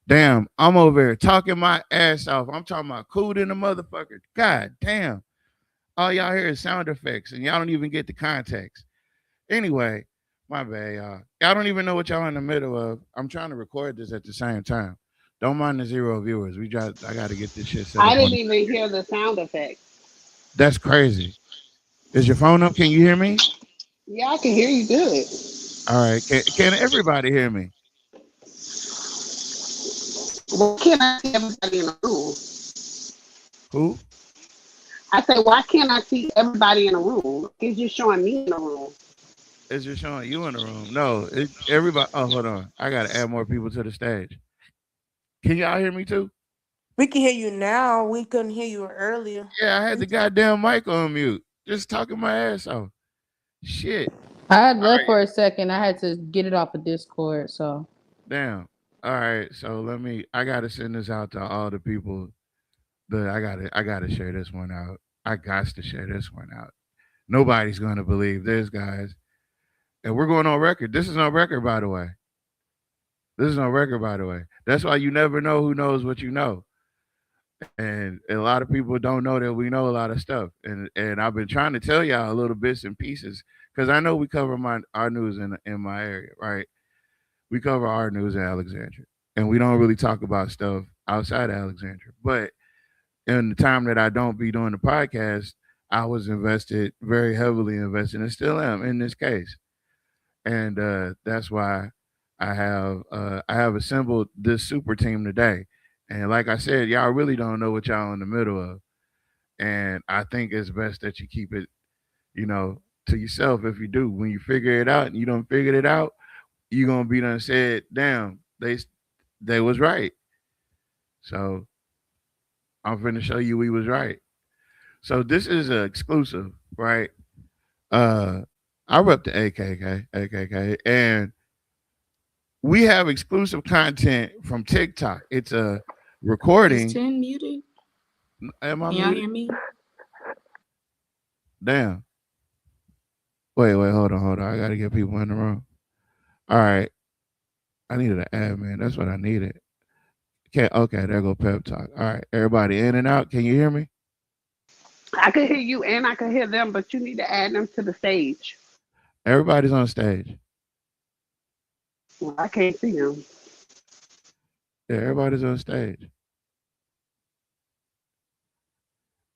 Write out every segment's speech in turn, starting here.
Damn, I'm over here talking my ass off. I'm talking about cool in the motherfucker. God damn. All y'all hear is sound effects and y'all don't even get the context. Anyway, my bad, y'all. Y'all don't even know what y'all in the middle of. I'm trying to record this at the same time. Don't mind the zero viewers. I gotta get this shit set I up on. didn't even hear the sound effects. That's crazy. Is your phone up? Can you hear me? Yeah, I can hear you good. All right. Can everybody hear me? Why can't I see everybody in the room? Who? I say, why can't I see everybody in the room? It's just showing me in the room. It's just showing you in the room. No, everybody. Oh, hold on. I gotta add more people to the stage. Can y'all hear me too? We can hear you now. We couldn't hear you earlier. Yeah, I had the goddamn mic on mute. Just talking my ass off. Shit. I had All left right. for a second. I had to get it off of Discord. So Damn. All right. So I gotta send this out to all the people that I gotta share this one out. I got to share this one out. Nobody's gonna believe this, guys. And we're going on record. This is on record, by the way. This is on record, by the way. That's why you never know who knows what you know. And a lot of people don't know that we know a lot of stuff. And I've been trying to tell y'all a little bits and pieces because I know we cover our news in my area, right? We cover our news in Alexandria, and we don't really talk about stuff outside of Alexandria. But in the time that I don't be doing the podcast, I was invested very heavily invested, and still am in this case. And that's why I have assembled this super team today. And like I said, y'all really don't know what y'all in the middle of, and I think it's best that you keep it, you know, to yourself. If you do, when you figure it out and you don't figure it out, you gonna be done said, damn, they was right. So I'm finna show you we was right. So this is an exclusive, right? Uh, I rep the AKK, and we have exclusive content from TikTok. It's a Is recording. 10 muted? Am I Can y'all muted? hear me? Damn. Wait, hold on. I gotta get people in the room. All right. I needed an admin. That's what I needed. Okay, there go pep talk. All right, everybody in and out. Can you hear me? I can hear you and I can hear them, but you need to add them to the stage. Everybody's on stage. Well, I can't see them. Yeah, everybody's on stage.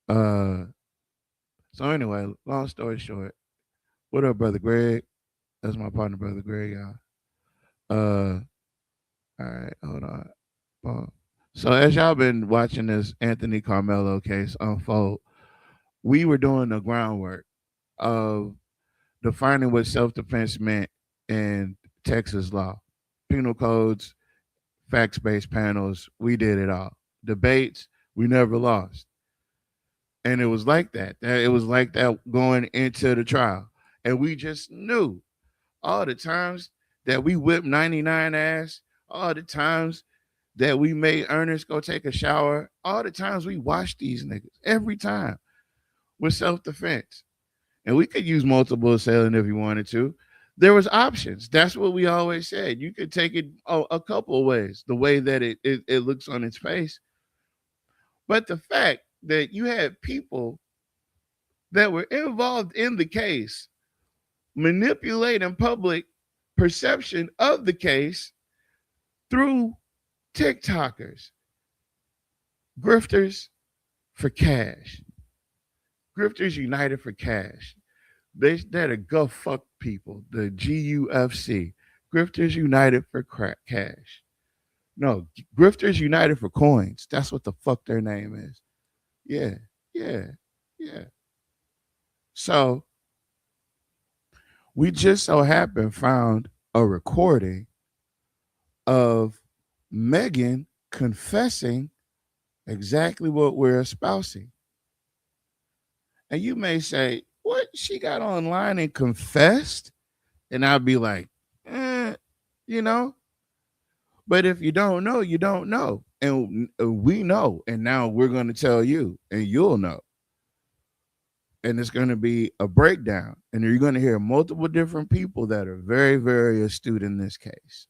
Uh, so anyway, long story short, what up, brother Greg? That's my partner, brother Greg, y'all. All right, hold on. So as y'all been watching this Anthony Carmelo case unfold, we were doing the groundwork of defining what self-defense meant in Texas law, penal codes, facts-based panels. We did it all. Debates, we never lost, and it was like that. It was like that going into the trial, and we just knew all the times that we whipped 99 ass, all the times that we made Ernest go take a shower, all the times we washed these niggas, every time with self-defense. And we could use multiple assailant if you wanted to. There was options. That's what we always said. You could take it a couple of ways, the way that it looks on its face. But the fact that you had people that were involved in the case manipulating public perception of the case through TikTokers, grifters for cash, grifters united for cash. They're the go fuck people, the GUFC, grifters united for crack cash. No, grifters united for coins. That's what the fuck their name is. Yeah, yeah, yeah. So we just so happened found a recording of Meghan confessing exactly what we're espousing. And you may say, what? She got online and confessed? And I'd be like, you know? But if you don't know, you don't know. And we know. And now we're going to tell you, and you'll know. And it's going to be a breakdown. And you're going to hear multiple different people that are very, very astute in this case.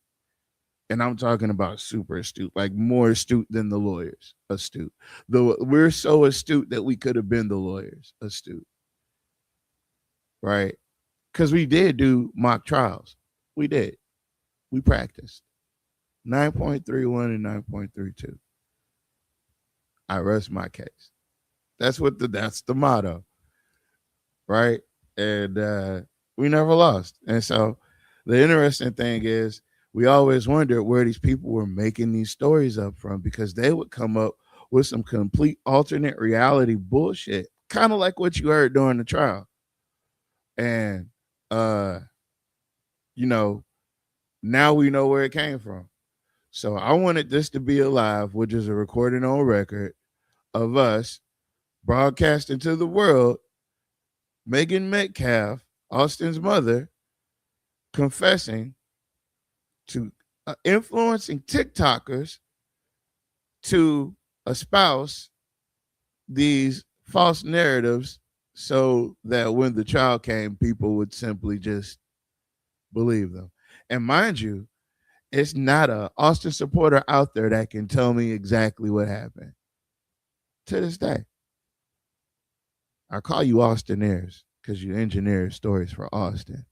And I'm talking about super astute, like more astute than the lawyers. Astute. Though we're so astute that we could have been the lawyers. Astute, right? Because we did do mock trials. We did. We practiced 9.31 and 9.32. I rest my case. That's the motto, right? And we never lost. And so the interesting thing is we always wondered where these people were making these stories up from because they would come up with some complete alternate reality bullshit, kind of like what you heard during the trial. And uh, you know, now we know where it came from. So I wanted this to be alive, which is a recording on record of us broadcasting to the world Megan Metcalf, Austin's mother, confessing to influencing TikTokers to espouse these false narratives so that when the trial came, people would simply just believe them. And mind you, it's not a Austin supporter out there that can tell me exactly what happened to this day. I call you Austineers because you engineer stories for Austin.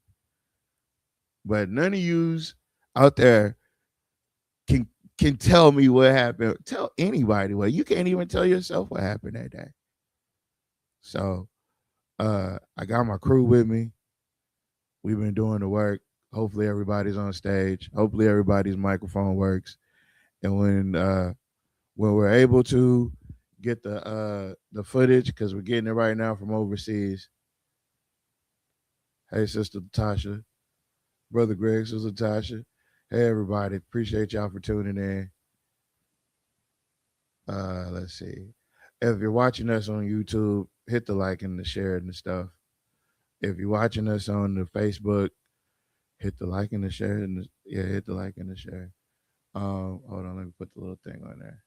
But none of yous out there can can tell me what happened. Tell anybody what you can't even tell yourself what happened that day. So I got my crew with me. We've been doing the work. Hopefully everybody's on stage. Hopefully everybody's microphone works. And when we're able to get the footage, because we're getting it right now from overseas. Hey, Sister Tasha. Brother Greg, Sister Tasha. Hey, everybody. Appreciate y'all for tuning in. Let's see. If you're watching us on YouTube, hit the like and the share and the stuff. If you're watching us on the Facebook, hit the like and the share and hit the like and the share. Hold on, let me put the little thing on there.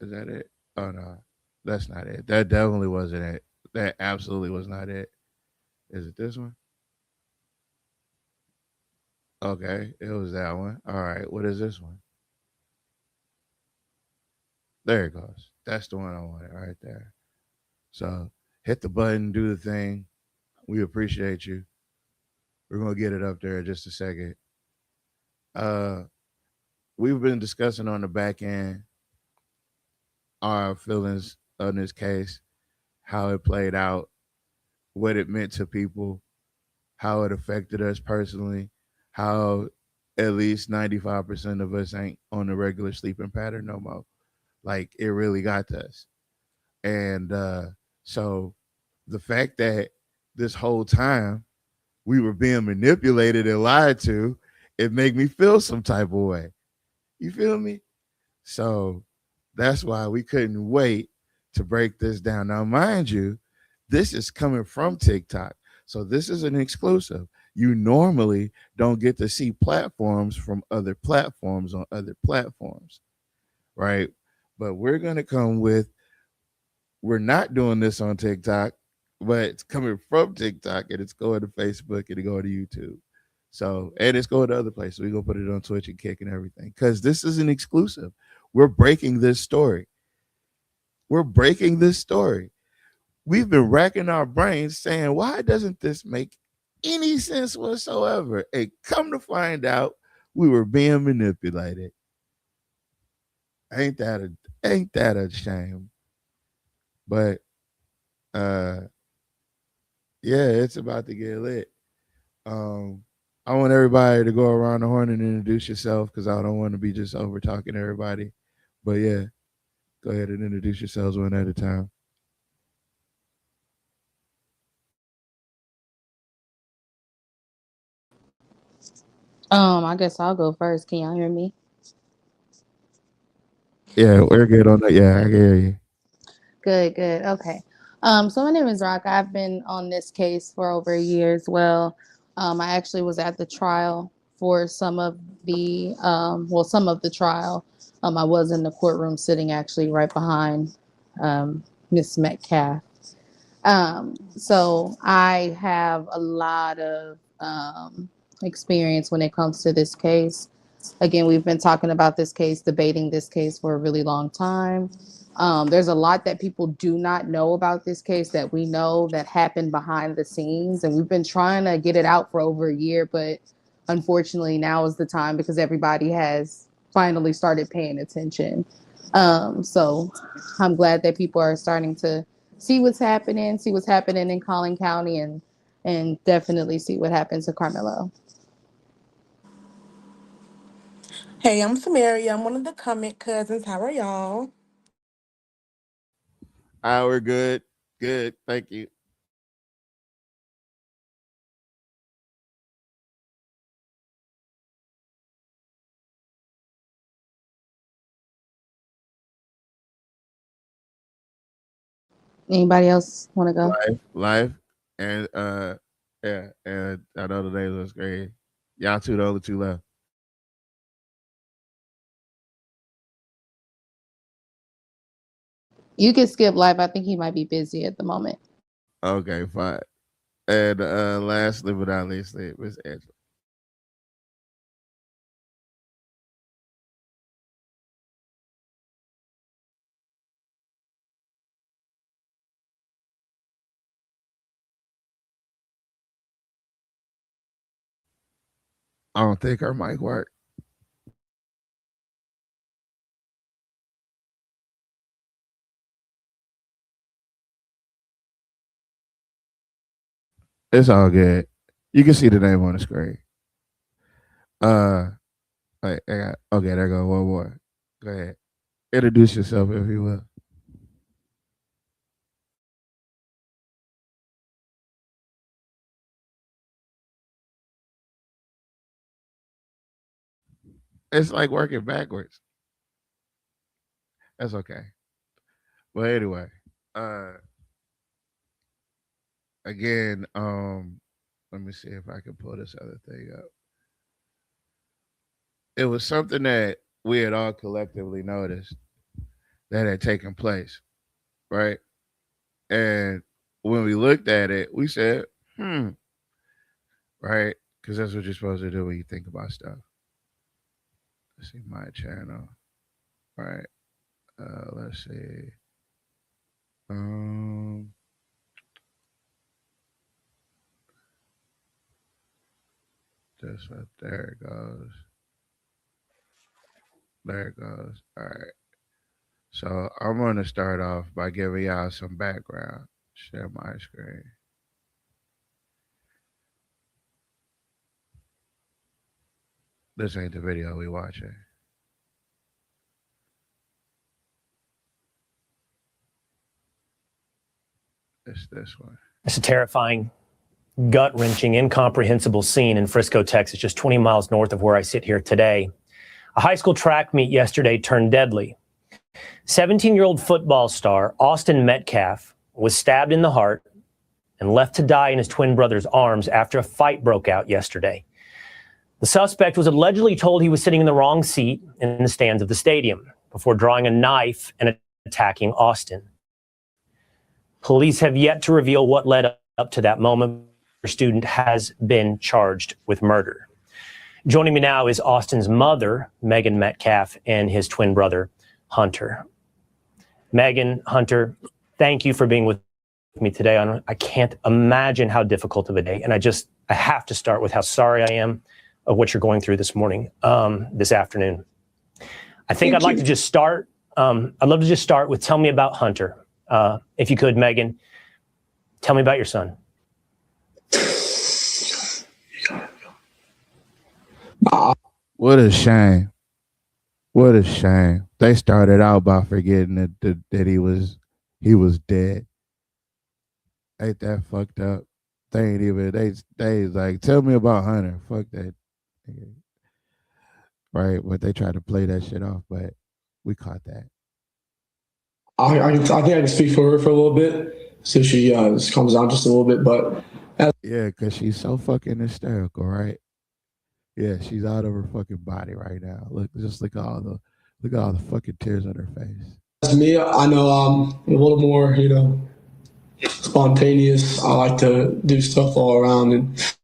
Is that it? Oh no, that's not it. That definitely wasn't it. That absolutely was not it. Is it this one? Okay, it was that one. All right, what is this one? There it goes. That's the one I wanted right there. So hit the button, do the thing. We appreciate you. We're gonna get it up there in just a second. Uh, we've been discussing on the back end our feelings on this case, how it played out, what it meant to people, how it affected us personally, how at least 95% of us ain't on the regular sleeping pattern no more. Like it really got to us. And so the fact that this whole time we were being manipulated and lied to, it made me feel some type of way. You feel me? So that's why we couldn't wait to break this down. Now, mind you, this is coming from TikTok. So this is an exclusive. You normally don't get to see platforms from other platforms on other platforms, right? But we're going to come with, we're not doing this on TikTok, but it's coming from TikTok and it's going to Facebook and it's going to YouTube. So, and it's going to other places. We're going to put it on Twitch and Kick and everything because this is an exclusive. We're breaking this story. We're breaking this story. We've been racking our brains saying, why doesn't this make any sense whatsoever? And come to find out, we were being manipulated. Ain't that a shame? But yeah, it's about to get lit. I want everybody to go around the horn and introduce yourself because I don't want to be just over talking to everybody. But yeah, go ahead and introduce yourselves one at a time. I guess I'll go first. Can y'all hear me? Yeah, we're good on that. Yeah, I can hear you. Good, good. Okay. So my name is Rock. I've been on this case for over a year as well. I actually was at the trial for some of the trial. I was in the courtroom sitting actually right behind Miss Metcalf. So I have a lot of experience when it comes to this case. Again, we've been talking about this case, debating this case for a really long time. There's a lot that people do not know about this case that we know that happened behind the scenes, and we've been trying to get it out for over a year, but unfortunately now is the time because everybody has finally started paying attention. So I'm glad that people are starting to see what's happening in Collin County, and definitely see what happens to Carmelo. Hey, I'm Samaria. I'm one of the comment cousins. How are y'all? We're good. Good. Thank you. Anybody else want to go? Life. And yeah, and I know the names was great. Y'all two the only two left. You can skip live. I think he might be busy at the moment. Okay, fine. And lastly but not least, Miss Angela. I don't think her mic worked. It's all good. You can see the name on the screen. Wait, okay, there go one more. Go ahead. Introduce yourself if you will. It's like working backwards. That's okay. But anyway, uh again, let me see if I can pull this other thing up. It was something that we had all collectively noticed that had taken place, right? And when we looked at it, we said, right? Because that's what you're supposed to do when you think about stuff. Let's see my channel. All right. Let's see. This one. There it goes. There it goes. All right. So I'm going to start off by giving y'all some background. Share my screen. This ain't the video we watching. It's this one. It's a terrifying, gut-wrenching, incomprehensible scene in Frisco, Texas, just 20 miles north of where I sit here today. A high school track meet yesterday turned deadly. 17-year-old football star Austin Metcalf was stabbed in the heart and left to die in his twin brother's arms after a fight broke out yesterday. The suspect was allegedly told he was sitting in the wrong seat in the stands of the stadium before drawing a knife and attacking Austin. Police have yet to reveal what led up to that moment. The student has been charged with murder. Joining me now is Austin's mother, Meghan Metcalf, and his twin brother, Hunter. Meghan, Hunter, thank you for being with me today. I can't imagine how difficult of a day. And I have to start with how sorry I am of what you're going through this morning, this afternoon. I think I'd like to just start. I'd love to just start with tell me about Hunter. If you could, Meghan, tell me about your son. What a shame. What a shame. They started out by forgetting that he was dead. Ain't that fucked up? They ain't even they like tell me about Hunter. Fuck that. Right, but they tried to play that shit off, but we caught that. I think I can speak for her for a little bit, so she just calms down just a little bit. But yeah, because she's so fucking hysterical, right? Yeah, she's out of her fucking body right now. Look at all the fucking tears on her face. As me, I know I'm a little more, spontaneous. I like to do stuff all around, and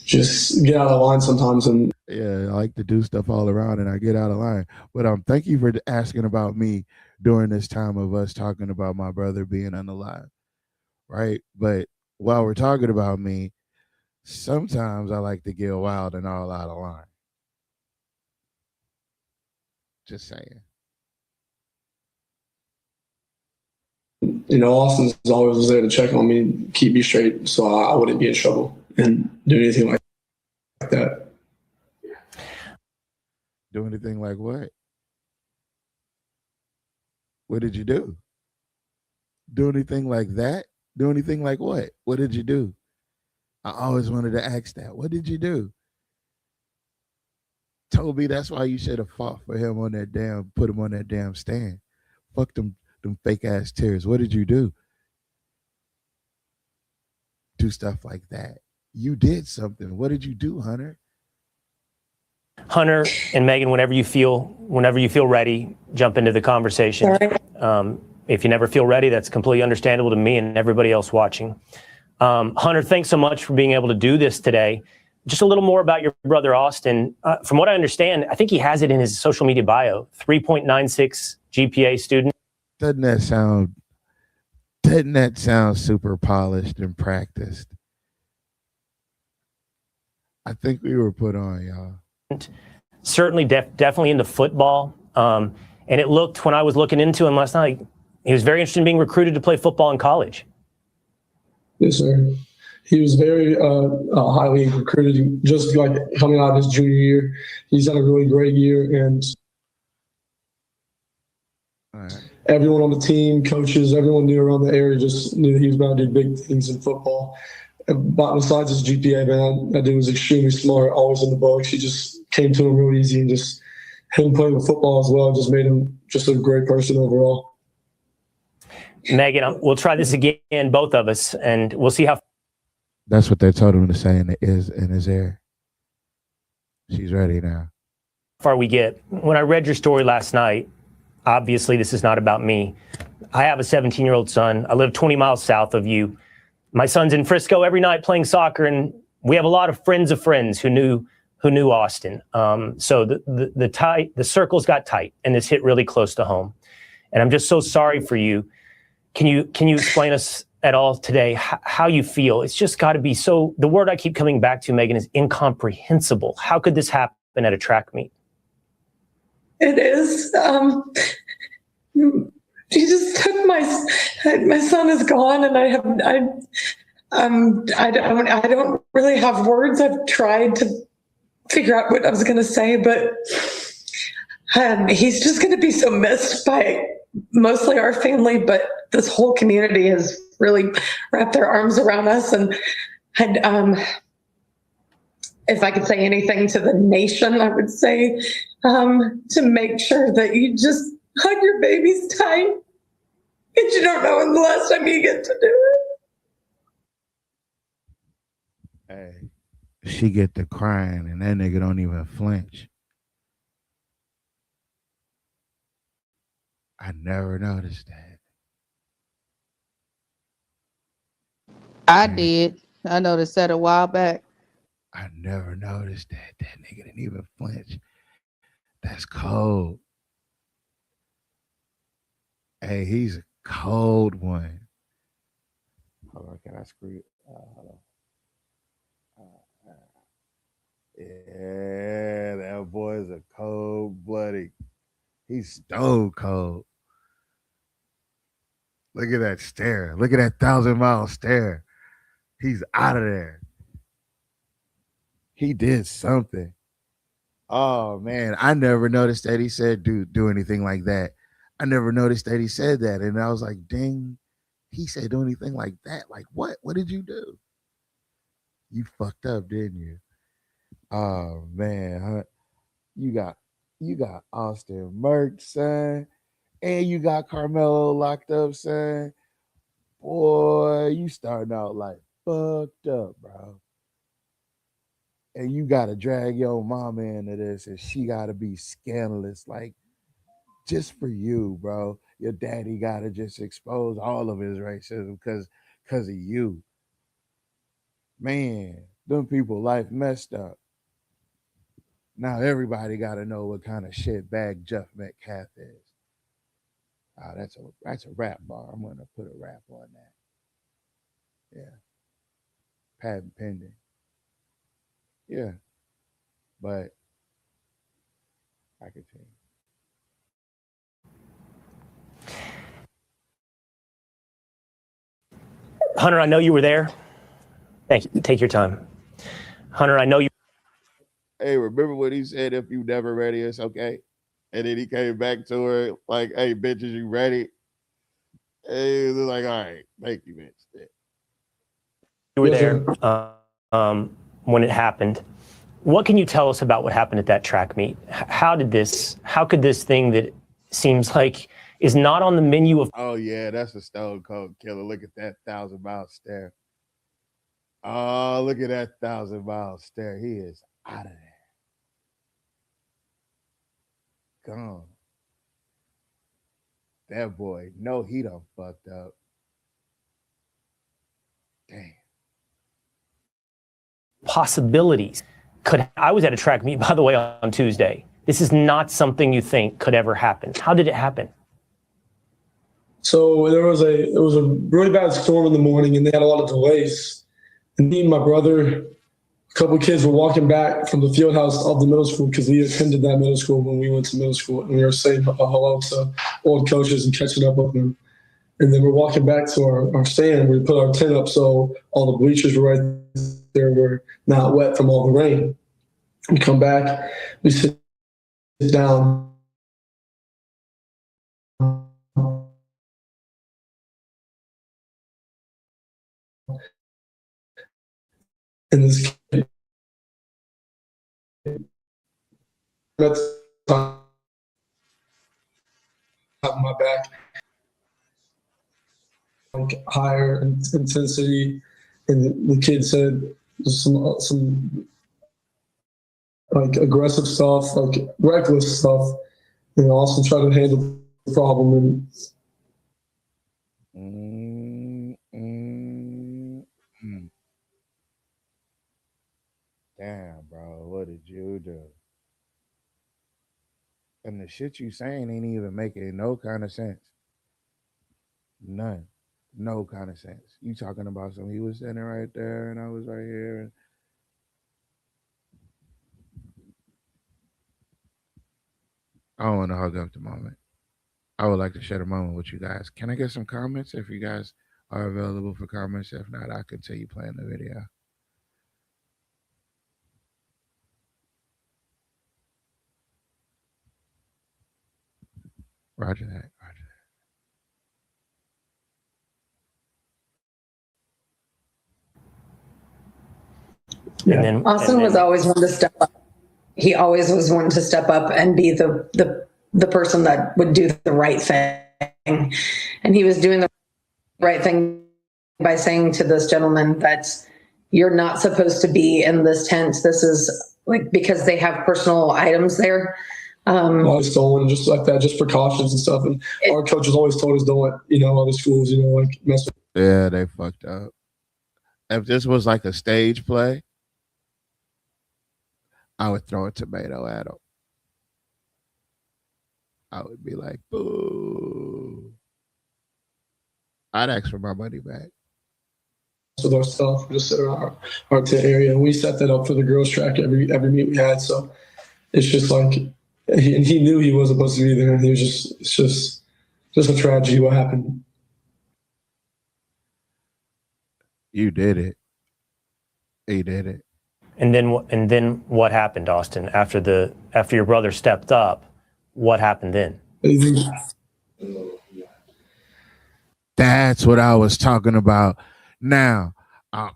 just get out of line sometimes. And Yeah, I like to do stuff all around and I get out of line. But thank you for asking about me during this time of us talking about my brother being unalive, right? But while we're talking about me, sometimes I like to get wild and all out of line. Just saying. Austin's always was there to check on me, keep me straight, so I wouldn't be in trouble and do anything like that. Do anything like what? What did you do? Do anything like that? Do anything like what? What did you do? I always wanted to ask that. What did you do? Toby, that's why you should have fought for him on that put him on that damn stand. Fuck them fake ass tears. What did you do? Do stuff like that. You did something. What did you do, Hunter? Hunter and Meghan, whenever you feel ready, jump into the conversation. If you never feel ready, that's completely understandable to me and everybody else watching. Hunter, thanks so much for being able to do this today. Just a little more about your brother, Austin. From what I understand, I think he has it in his social media bio, 3.96 GPA student. Doesn't that sound super polished and practiced? I think we were put on, y'all. Certainly, definitely into football. And it looked, when I was looking into him last night, he was very interested in being recruited to play football in college. Yes, sir. He was very highly recruited, just like coming out of his junior year. He's had a really great year, and everyone on the team, coaches, everyone knew around the area just knew that he was about to do big things in football. But besides his GPA, man, that dude was extremely smart, always in the books. He just came to him real easy, and just him playing with football as well just made him just a great person overall. Meghan, we'll try this again, both of us, and we'll see how. That's what they told him to say in his ear. She's ready now. Far we get. When I read your story last night, obviously this is not about me. I have a 17-year-old son. I live 20 miles south of you. My son's in Frisco every night playing soccer, and we have a lot of friends who knew Austin. So the circles got tight, and this hit really close to home. And I'm just so sorry for you. Can you explain us at all today how you feel? It's just got to be so. The word I keep coming back to, Meghan, is incomprehensible. How could this happen at a track meet? It is. She just took my son is gone, and I don't really have words. I've tried to figure out what I was going to say, but he's just going to be so missed by mostly our family, but this whole community has really wrapped their arms around us. And if I could say anything to the nation, I would say to make sure that you just hug your babies tight, because you don't know when the last time you get to do it. Hey, she get to crying and that nigga don't even flinch. I never noticed that. I did. I noticed that a while back. I never noticed that. That nigga didn't even flinch. That's cold. Hey, he's a cold one. Hold on, can I screw it? Hold on. Yeah, that boy's a cold-blooded. He's stone cold. Look at that stare. Look at that 1,000-mile stare. He's out of there. He did something. Oh man, I never noticed that he said do anything like that. I never noticed that he said that, and I was like, dang, he said do anything like that. Like what? What did you do? You fucked up, didn't you? Oh man, you got Austin murked, son, and you got Carmelo locked up, son. Boy, you starting out like fucked up, bro. And you gotta drag your mama into this, and she gotta be scandalous, like just for you, bro. Your daddy gotta just expose all of his racism because of you, man. Them people life messed up. Now everybody got to know what kind of shit bag Jeff Metcalf is. Oh, that's a rap bar. I'm gonna put a rap on that. Yeah, patent pending. Yeah, but I continue. Hunter, I know you were there. Thank you. Take your time. Hunter, I know you. Hey, remember what he said? If you never ready, it's okay. And then he came back to her like, "Hey, bitches, you ready?" And he was like, "All right, thank you, bitch." You were Yes, there sir. when it happened. What can you tell us about what happened at that track meet? How could this thing that seems like is not on the menu of. Oh yeah, that's a stone cold killer. Look at that 1,000 mile stare. Oh, look at that 1,000 mile stare. He is out of there. Gone. That boy, no, he done fucked up. Damn. Possibilities. I was at a track meet, by the way, on Tuesday. This is not something you think could ever happen. How did it happen? So it was a really bad storm in the morning, and they had a lot of delays. And me and my brother, a couple of kids were walking back from the field house of the middle school because we attended that middle school when we went to middle school, and we were saying hello to old coaches and catching up with them. And then we're walking back to our stand. We put our tent up so all the bleachers were right there, were not wet from all the rain. We come back, we sit down. And this kid at the top of my back, like higher intensity, and the kid said some like aggressive stuff, like reckless stuff, and also try to handle the problem. And Mm. Damn, bro, what did you do? And the shit you saying ain't even making no kind of sense. None. No kind of sense. You talking about something he was sitting right there and I was right here. And I don't want to hug up the moment. I would like to share the moment with you guys. Can I get some comments if you guys are available for comments? If not, I continue playing the video. Roger that. Roger Yeah. Austin was always one to step up. He always was one to step up and be the person that would do the right thing. And he was doing the right thing by saying to this gentleman that you're not supposed to be in this tent. This is like because they have personal items there. always stolen just like that, just precautions and stuff. And our coaches always told us don't let other schools like mess with. Yeah, they fucked up. If this was like a stage play, I would throw a tomato at him. I would be like, boo. I'd ask for my money back. With our stuff, just sit around our tent area, and we set that up for the girls' track every meet we had. So it's just like, he knew he wasn't supposed to be there. He was it's just a tragedy what happened. You did it. He did it. And then what happened, Austin? After your brother stepped up, what happened then? That's what I was talking about. Now, I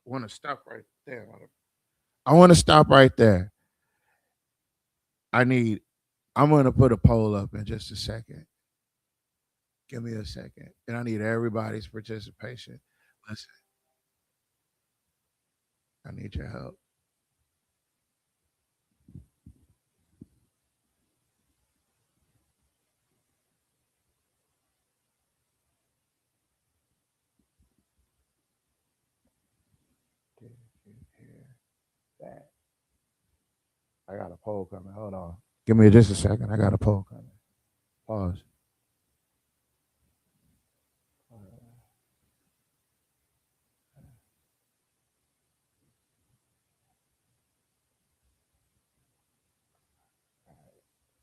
want to stop right there. I want to stop right there. I'm going to put a poll up in just a second. Give me a second. And I need everybody's participation. Listen, I need your help. Okay. That. I got a poll coming. Hold on. Give me just a second. I got a poll coming. Pause.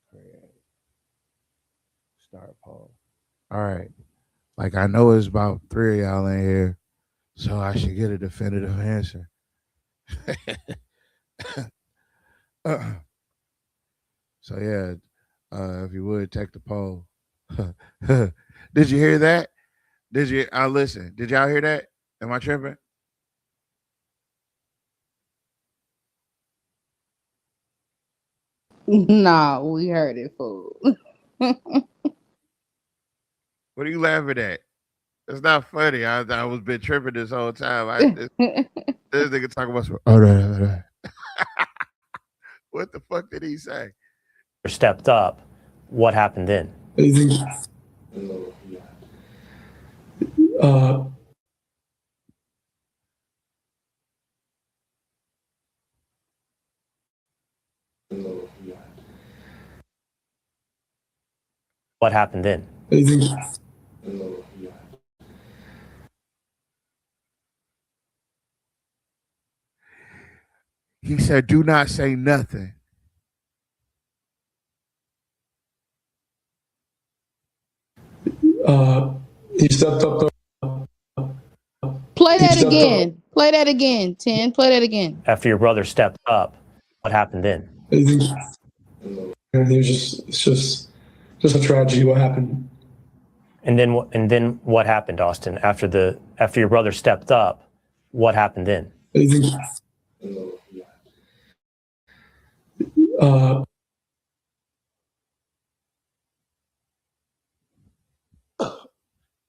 Create. Start poll. All right. Like I know it's about 3 of y'all in here, so I should get a definitive answer. So yeah, if you would take the poll. Did you hear that? Did you? I listen. Did y'all hear that? Am I tripping? Nah, we heard it, fool. What are you laughing at? It's not funny. I was been tripping this whole time. This nigga talking about some. All right. What the fuck did he say? Stepped up. What happened then? What happened then? He said, "Do not say nothing." He stepped up. Play that again. Play that again, 10. Play that again. After your brother stepped up, what happened then? And it's just a tragedy. What happened? And then what happened, Austin? After your brother stepped up, what happened then?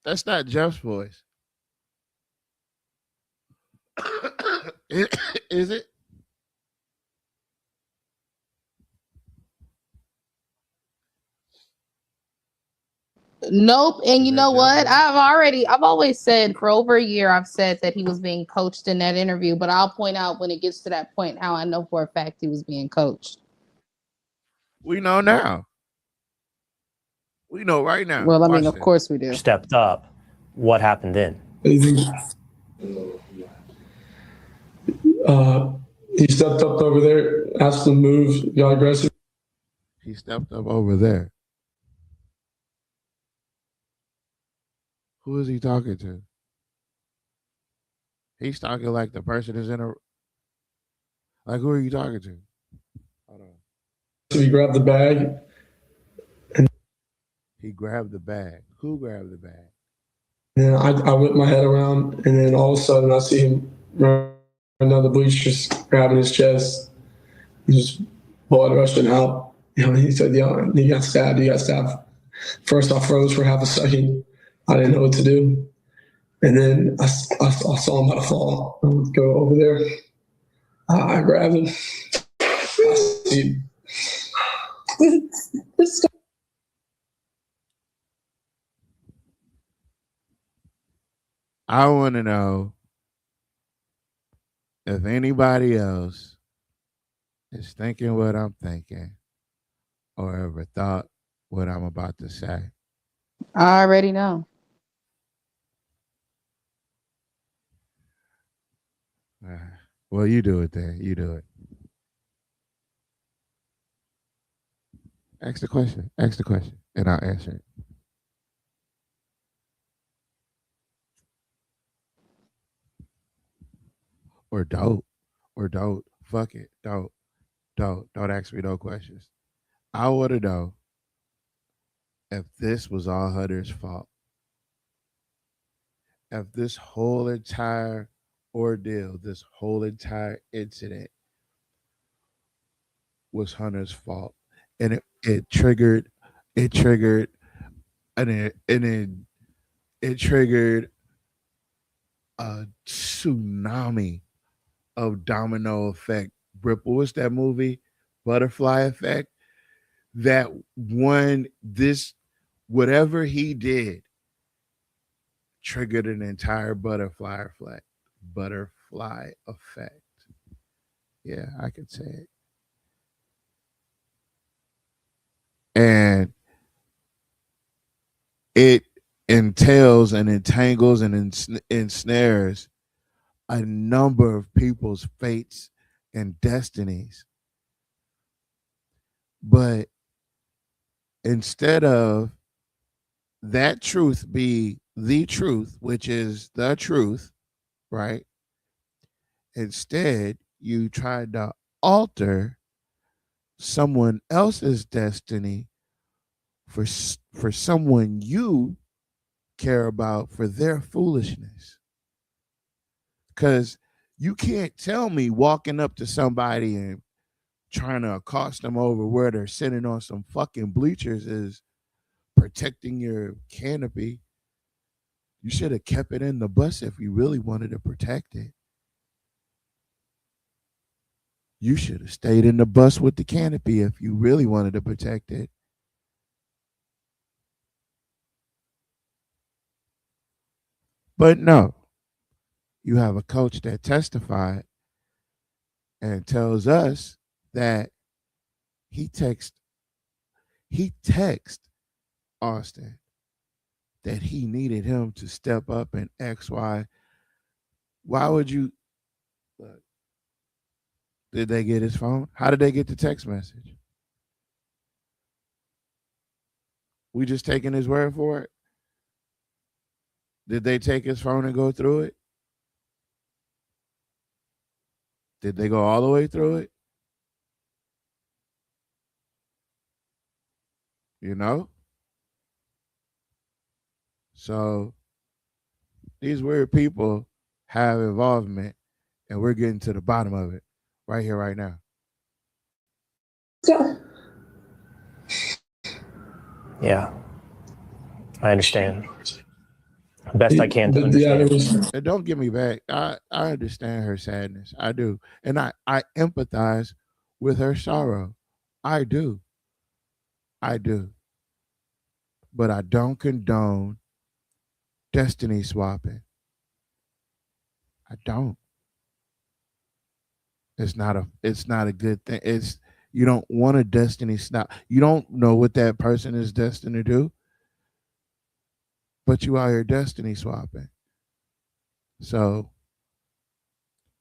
That's not Jeff's voice. Is it? Nope. And you know what? I've always said for over a year, I've said that he was being coached in that interview, but I'll point out when it gets to that point how I know for a fact he was being coached. We know now. We know right now. Well, I mean, of course we do. Stepped up. What happened then? He stepped up over there, asked him to move, got aggressive. He stepped up over there. Who is he talking to? He's talking like the person is in a. Like, who are you talking to? Hold on. So he grabbed the bag. He grabbed the bag. Who grabbed the bag? And I whipped my head around, and then all of a sudden I see him run down the bleachers, grabbing his chest, and just blood rushing out. You know, he said, "Yeah, he got stabbed. He got stabbed." First, I froze for half a second. I didn't know what to do, and then I saw him about to fall. I would go over there. I grabbed him. I see. I want to know if anybody else is thinking what I'm thinking or ever thought what I'm about to say. I already know. Well, you do it then. You do it. Ask the question, and I'll answer it. Or don't. Fuck it. Don't ask me no questions. I want to know if this was all Hunter's fault. If this whole entire ordeal, this whole entire incident was Hunter's fault. And it triggered and it triggered a tsunami of domino effect. Ripple, what's that movie? Butterfly effect. That one, this, whatever he did, triggered an entire butterfly effect. Yeah, I could say it. And it entails and entangles and ensnares a number of people's fates and destinies. But instead of that truth be the truth, which is the truth, right? Instead, you tried to alter someone else's destiny for someone you care about for their foolishness. Because you can't tell me walking up to somebody and trying to accost them over where they're sitting on some fucking bleachers is protecting your canopy. You should have kept it in the bus if you really wanted to protect it. You should have stayed in the bus with the canopy if you really wanted to protect it. But no, you have a coach that testified and tells us that he text Austin that he needed him to step up and X, Y. Why would you look? Did they get his phone? How did they get the text message? We just taking his word for it? Did they take his phone and go through it? Did they go all the way through it? You know? So these weird people have involvement, and we're getting to the bottom of it right here, right now. Yeah, I understand. Best I can to understand. And don't get me back. I understand her sadness. I do. And I empathize with her sorrow. I do. I do. But I don't condone destiny swapping. I don't. It's not a good thing. You don't want a destiny snap. You don't know what that person is destined to do, but you are your destiny swapping. So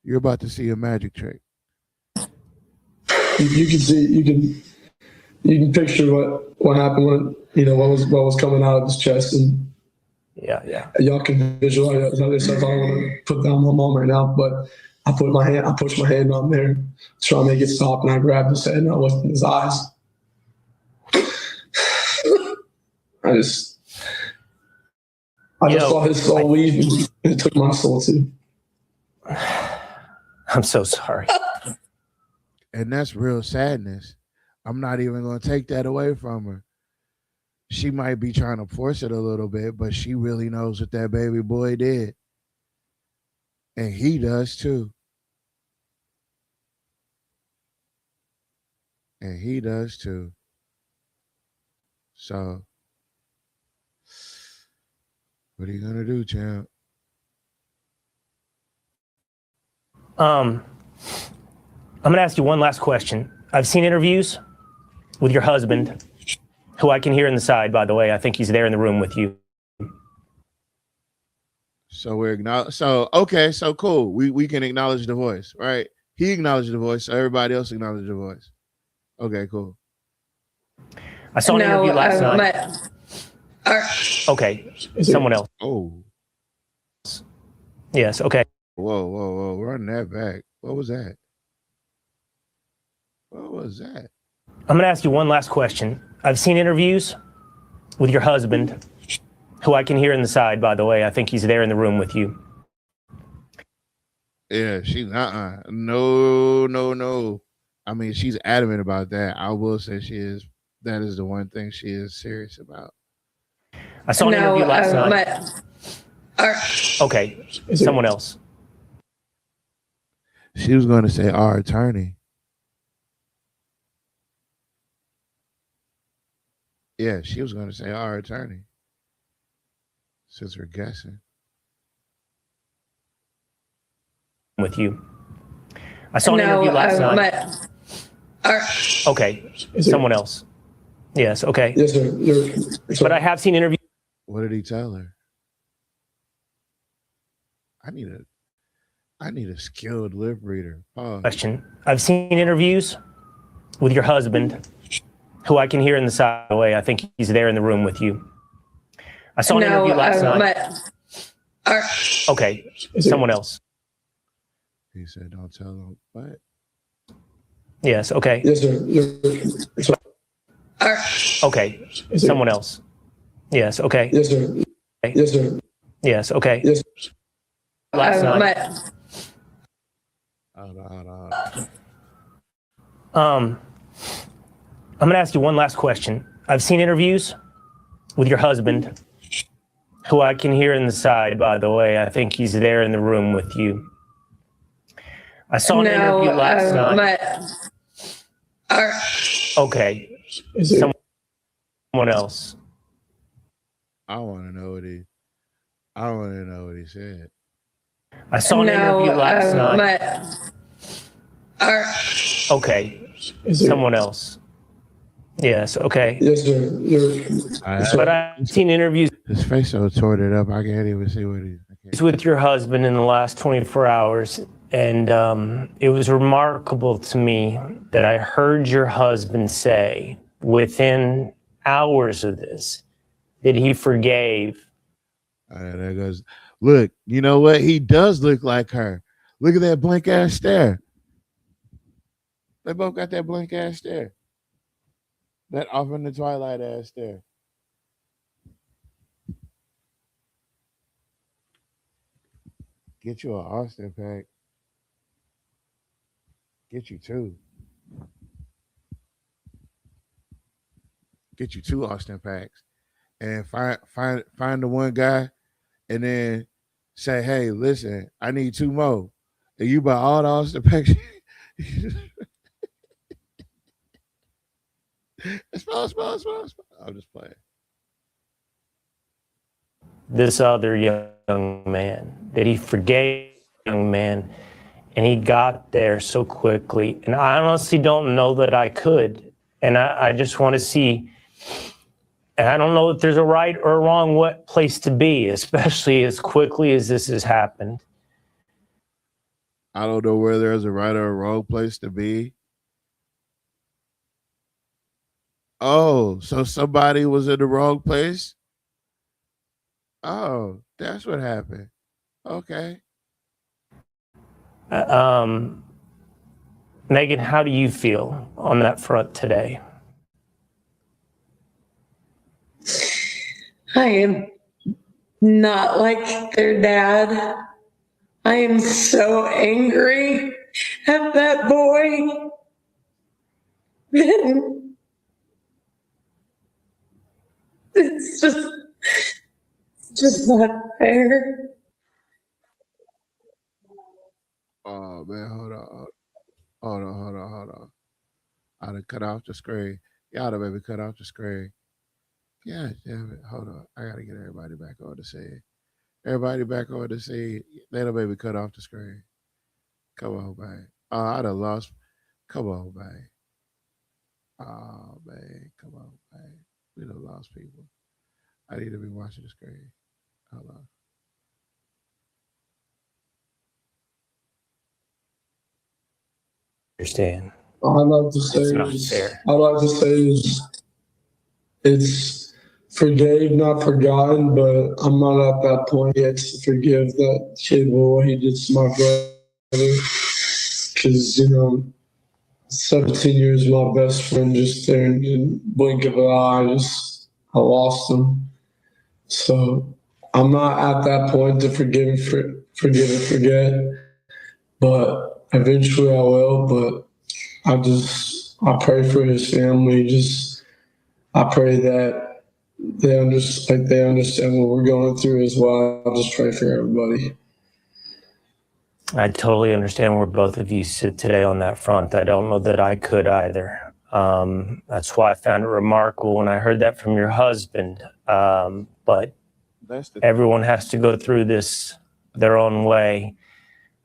you're about to see a magic trick. You can see, you can picture what happened when what was coming out of his chest, and yeah. Y'all can visualize. I don't want to put down my mom right now, but I pushed my hand on there, trying to make it stop, and I grabbed his head and I looked in his eyes. I just saw his soul leave, and it took my soul too. I'm so sorry. And that's real sadness. I'm not even going to take that away from her. She might be trying to force it a little bit, but she really knows what that baby boy did. And he does too. And he does too. So, what are you going to do, champ? I'm going to ask you one last question. I've seen interviews with your husband, who I can hear in the side, by the way. I think he's there in the room with you. So okay, so cool. We can acknowledge the voice, right? He acknowledged the voice, so everybody else acknowledged the voice. Okay, cool. I saw an interview last night. Okay, someone else. Oh. Yes, okay. Whoa. Run that back. What was that? I'm going to ask you one last question. I've seen interviews with your husband, who I can hear in the side, by the way. I think he's there in the room with you. Yeah, she's No. I mean, she's adamant about that. I will say that is the one thing she is serious about. I saw an interview last night. Okay, someone else. She was going to say our attorney. Yeah, she was going to say our attorney. Since we're guessing. With you. I saw an interview last night. Okay, someone else. Yes, okay. Yes, sir. But I have seen interviews. What did he tell her? I need a skilled lip reader. Pause. Question. I've seen interviews with your husband, who I can hear in the side of the way. I think he's there in the room with you. I saw an interview last night. Okay, someone else. He said, "Don't tell him." What? Yes, Yes, okay. sir. Okay, someone else. Yes, okay. Yes, sir. Yes, sir. Yes, okay. Yes. Last night. Hold on. I'm going to ask you one last question. I've seen interviews with your husband, who I can hear in the side, by the way. I think he's there in the room with you. I saw an interview last night. Okay. Someone else. I want to know what he said. I saw an interview last night. Okay. Someone else. Yes, okay. Yes, sir. But I've seen interviews His face so torted up, I can't even see what he's. with your husband in the last 24 hours. And it was remarkable to me that I heard your husband say within hours of this that he forgave. All right, there goes. Look, you know what? He does look like her. Look at that blank ass stare. They both got that blank ass stare. That off in the twilight ass stare. Get you an Austin pack. Get you two. Get you two Austin packs. And find the one guy and then say, hey, listen, I need two more. And you buy all the Austin packs. Small. I'm just playing. This other young man, that he forgave young man, and he got there so quickly. And I honestly don't know that I could. And I just want to see, and I don't know if there's a right or a wrong place to be, especially as quickly as this has happened. I don't know where there's a right or a wrong place to be. Oh, so somebody was in the wrong place? Oh, that's what happened. Okay. Meghan, how do you feel on that front today? I am not like their dad. I am so angry at that boy. It's just not fair. Oh man, hold on. I done cut off the screen. Y'all done maybe cut off the screen. Yeah, damn it. Hold on. I gotta get everybody back on the scene. Everybody back on the scene. They done maybe cut off the screen. Come on, man. Oh, I done lost. Come on, man. Oh man, come on, man. We done lost people. I need to be watching the screen. Hold on. Understand. I'd like to say It's not fair. it's forgave, not forgotten, but I'm not at that point yet to forgive that kid for what he did to my brother. Because, 17 years my best friend just there in the blink of an eye, I lost him. So I'm not at that point to forgive and forget. But eventually I will. But I pray for his family. I pray that they understand what we're going through as well. I just pray for everybody. I totally understand where both of you sit today on that front. I don't know that I could either. That's why I found it remarkable when I heard that from your husband. But everyone has to go through this their own way.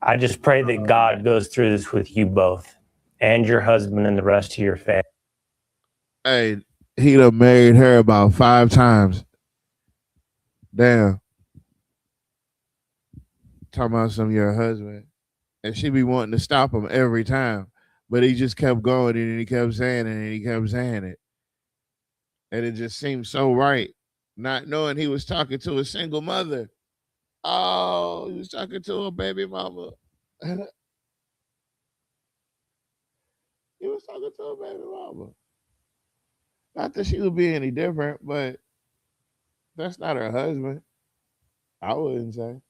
I just pray that God goes through this with you both and your husband and the rest of your family. Hey, he done married her about 5 times. Damn. Talking about some your husband. And she be wanting to stop him every time. But he just kept going and he kept saying it and he kept saying it. And it just seemed so right. Not knowing he was talking to a single mother. Oh, he was talking to a baby mama. He was talking to a baby mama. Not that she would be any different, but that's not her husband. I wouldn't say.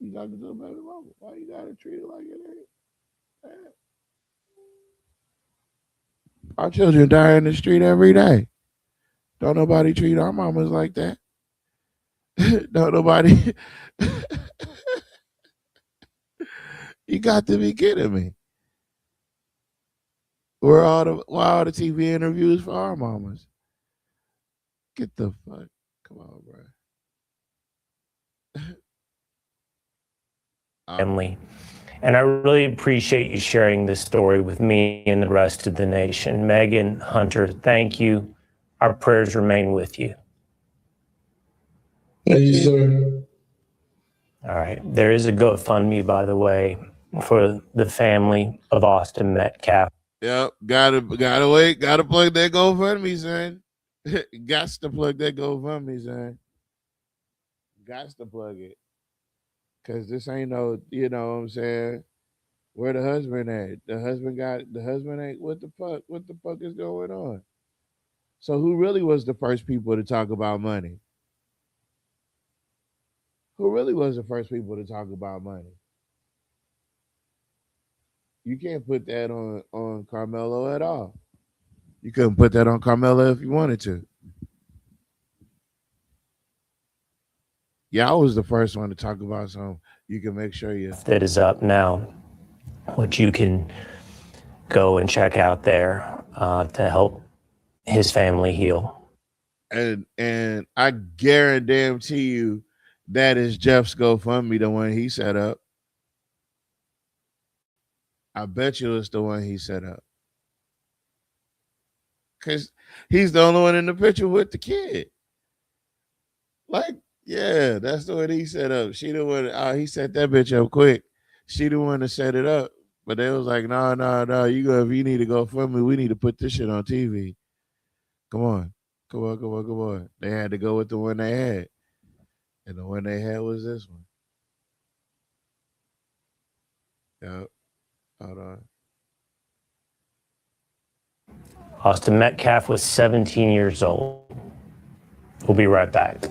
You talking to a baby mama. Why you gotta treat it like it ain't? Our children die in the street every day. Don't nobody treat our mamas like that. Don't nobody. You got to be kidding me. Why all the TV interviews for our mamas? Get the fuck. Come on, bro. Family. And I really appreciate you sharing this story with me and the rest of the nation. Meghan, Hunter, thank you. Our prayers remain with you. Thank you, sir. All right. There is a GoFundMe, by the way, for the family of Austin Metcalf. Yep. Gotta wait. Gotta plug that GoFundMe, son. Gots to plug that GoFundMe, son. Gots to plug it. Cause this ain't no, you know what I'm saying? Where the husband at? The husband ain't what the fuck is going on? So who really was the first people to talk about money? Who really was the first people to talk about money? You can't put that on Carmelo at all. You couldn't put that on Carmelo if you wanted to. Yeah, I was the first one to talk about something. You can make sure you. That is up now, which you can go and check out there to help his family heal. And I guarantee you that is Jeff's GoFundMe, the one he set up. I bet you it's the one he set up. Because he's the only one in the picture with the kid. Like, yeah, that's the one he set up. She the one, he set that bitch up quick. She the one to set it up. But they was like, no, you go, if you need to go fund me, we need to put this shit on TV. Come on. They had to go with the one they had. And the one they had was this one. Yep. Hold on. Austin Metcalf was 17 years old. We'll be right back.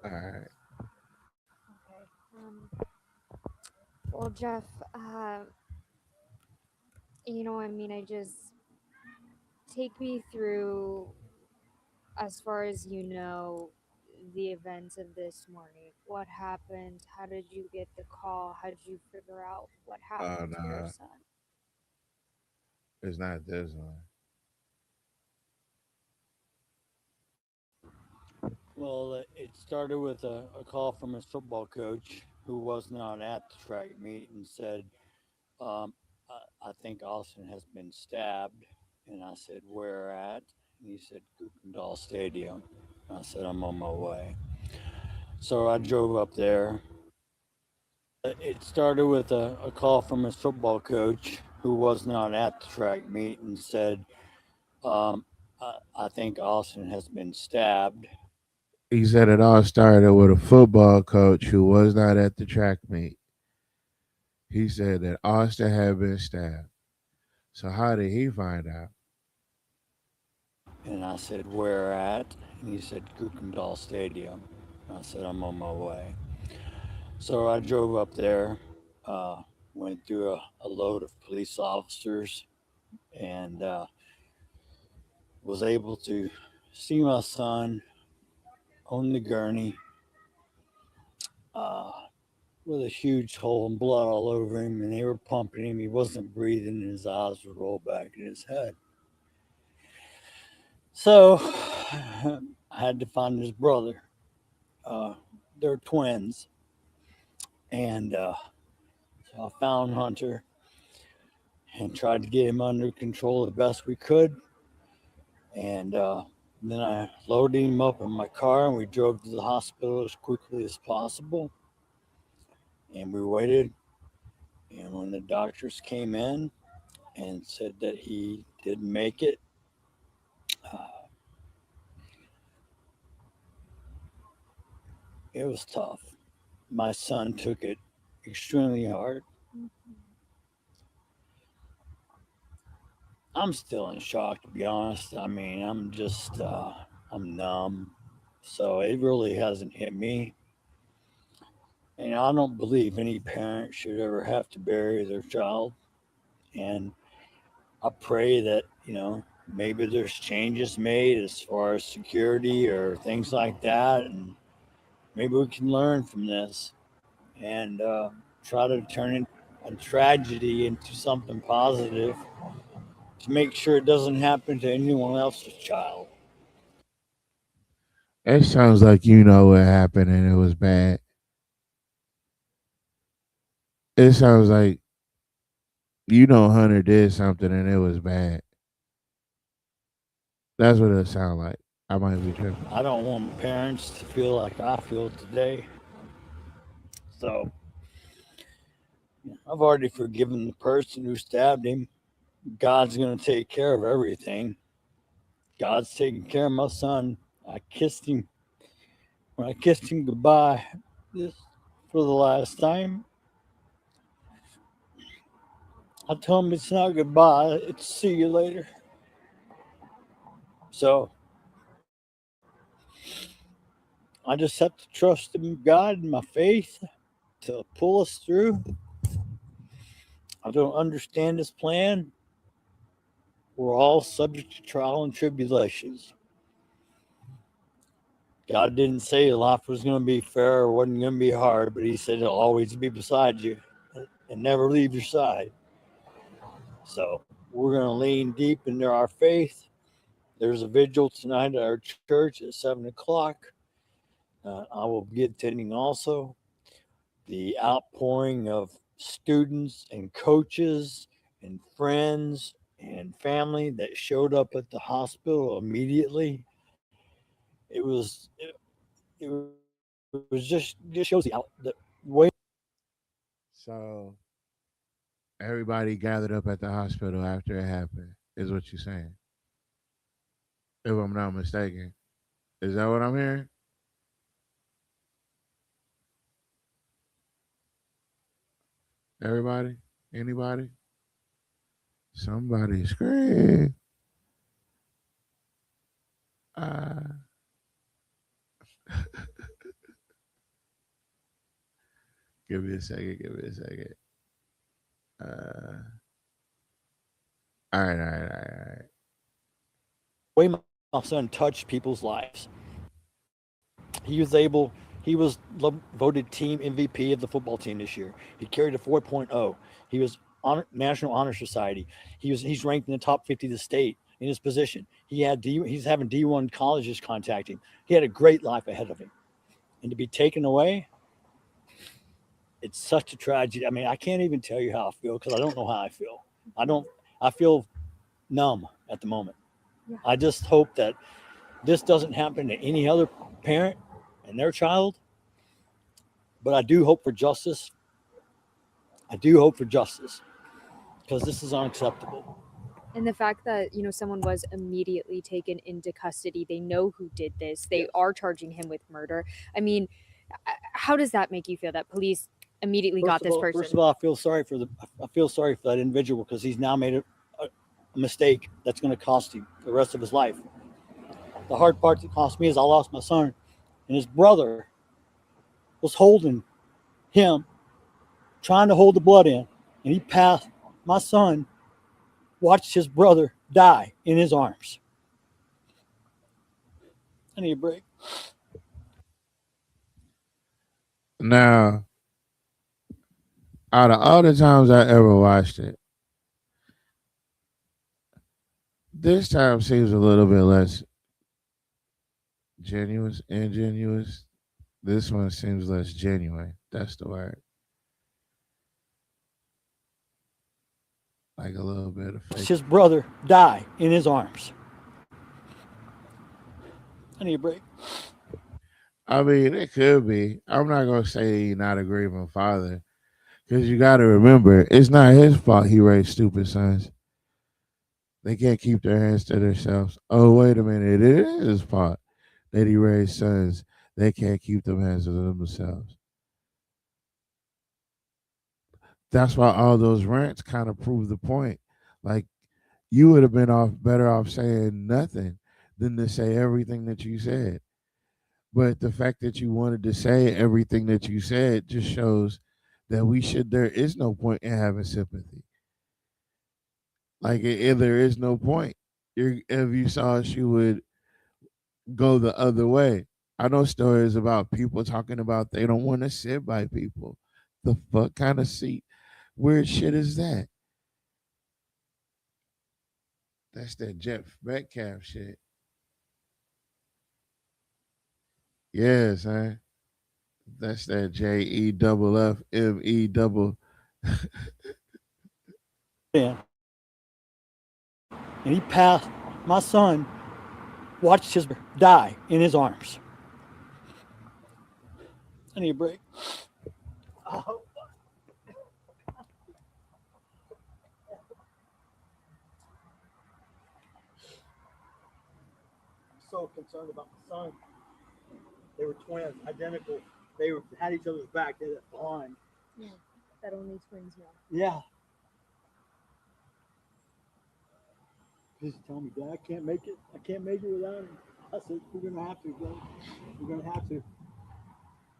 All right. Okay. Well, Jeff, I just take me through, as far as the events of this morning. What happened? How did you get the call? How did you figure out what happened to your No, son? it's not this one. Well, it started with a call from his football coach who was not at the track meet and said, I think Austin has been stabbed. And I said, where at? And he said, Goopendall Stadium. I said, I'm on my way. So I drove up there. It started with a call from his football coach who was not at the track meet and said, I think Austin has been stabbed. He said it all started with a football coach who was not at the track meet. He said that Austin had been stabbed. So how did he find out? And I said, where at? And he said, Goopendall Stadium. I said, I'm on my way. So I drove up there, went through a load of police officers, and was able to see my son on the gurney with a huge hole and blood all over him, and they were pumping him. He wasn't breathing, and his eyes would roll back in his head. So I had to find his brother. They're twins. And so I found Hunter and tried to get him under control the best we could. And then I loaded him up in my car and we drove to the hospital as quickly as possible. And we waited. And when the doctors came in and said that he didn't make it, it was tough. My son took it extremely hard. I'm still in shock, to be honest. I mean, I'm numb. So it really hasn't hit me. And I don't believe any parent should ever have to bury their child. And I pray that, maybe there's changes made as far as security or things like that. And maybe we can learn from this and try to turn a tragedy into something positive to make sure it doesn't happen to anyone else's child. It sounds like you know what happened and it was bad. It sounds like Hunter did something and it was bad. That's what it sounds like. I might be tripping. I don't want parents to feel like I feel today. So I've already forgiven the person who stabbed him. God's going to take care of everything. God's taking care of my son. I kissed him. When I kissed him goodbye this for the last time, I told him it's not goodbye, it's see you later. So I just have to trust in God and my faith to pull us through. I don't understand his plan. We're all subject to trial and tribulations. God didn't say life was going to be fair or wasn't going to be hard, but he said he'll always be beside you and never leave your side. So we're going to lean deep into our faith. There's a vigil tonight at our church at 7 o'clock. I will be attending also. The outpouring of students and coaches and friends and family that showed up at the hospital immediately. It was just shows the way. So everybody gathered up at the hospital after it happened, is what you're saying. If I'm not mistaken. Is that what I'm hearing? Everybody? Anybody? Somebody scream. Give me a second. Give me a second. All right, all right, all right, all right. Way my son touched people's lives. He was voted team MVP of the football team this year. He carried a 4.0. He was on National Honor Society. He's ranked in the top 50 of the state in his position. He's having D1 colleges contact him. He had a great life ahead of him. And to be taken away, it's such a tragedy. I mean, I can't even tell you how I feel because I don't know how I feel. I feel numb at the moment. Yeah. I just hope that this doesn't happen to any other parent and their child. But I do hope for justice. I do hope for justice because this is unacceptable. And the fact that, someone was immediately taken into custody, they know who did this. They are charging him with murder. I mean, how does that make you feel that police immediately got this person? First of all, I feel sorry for that individual because he's now made a mistake that's going to cost him the rest of his life. The hard part that cost me is I lost my son, and his brother was holding him, trying to hold the blood in, and he passed. My son watched his brother die in his arms. I need a break. Now, out of all the times I ever watched it, this time seems a little bit less Genuine, ingenuous. This one seems less genuine. That's the word. Like a little bit of fake. His brother die in his arms. I need a break. I mean, it could be. I'm not gonna say he's not a grieving father, because you got to remember, it's not his fault he raised stupid sons. They can't keep their hands to themselves. Oh, wait a minute, it is his fault that he raised sons. They can't keep their hands to themselves. That's why all those rants kind of prove the point. Like, you would have been better off saying nothing than to say everything that you said. But the fact that you wanted to say everything that you said just shows that there is no point in having sympathy. Like, there is no point. If you saw us, you would go the other way. I know stories about people talking about they don't want to sit by people. The fuck kind of seat? Weird shit is that? That's that Jeff Metcalf shit. Yes, man. That's that JEFFME. Yeah. And he passed. My son watched his brother die in his arms. I need a break. Oh. So concerned about my son. They were twins, identical. They had each other's back. They had that bond. Yeah, that only twins know. Yeah. Please tell me, Dad, I can't make it. I can't make it without him. I said, we're gonna have to, bro. We're gonna have to.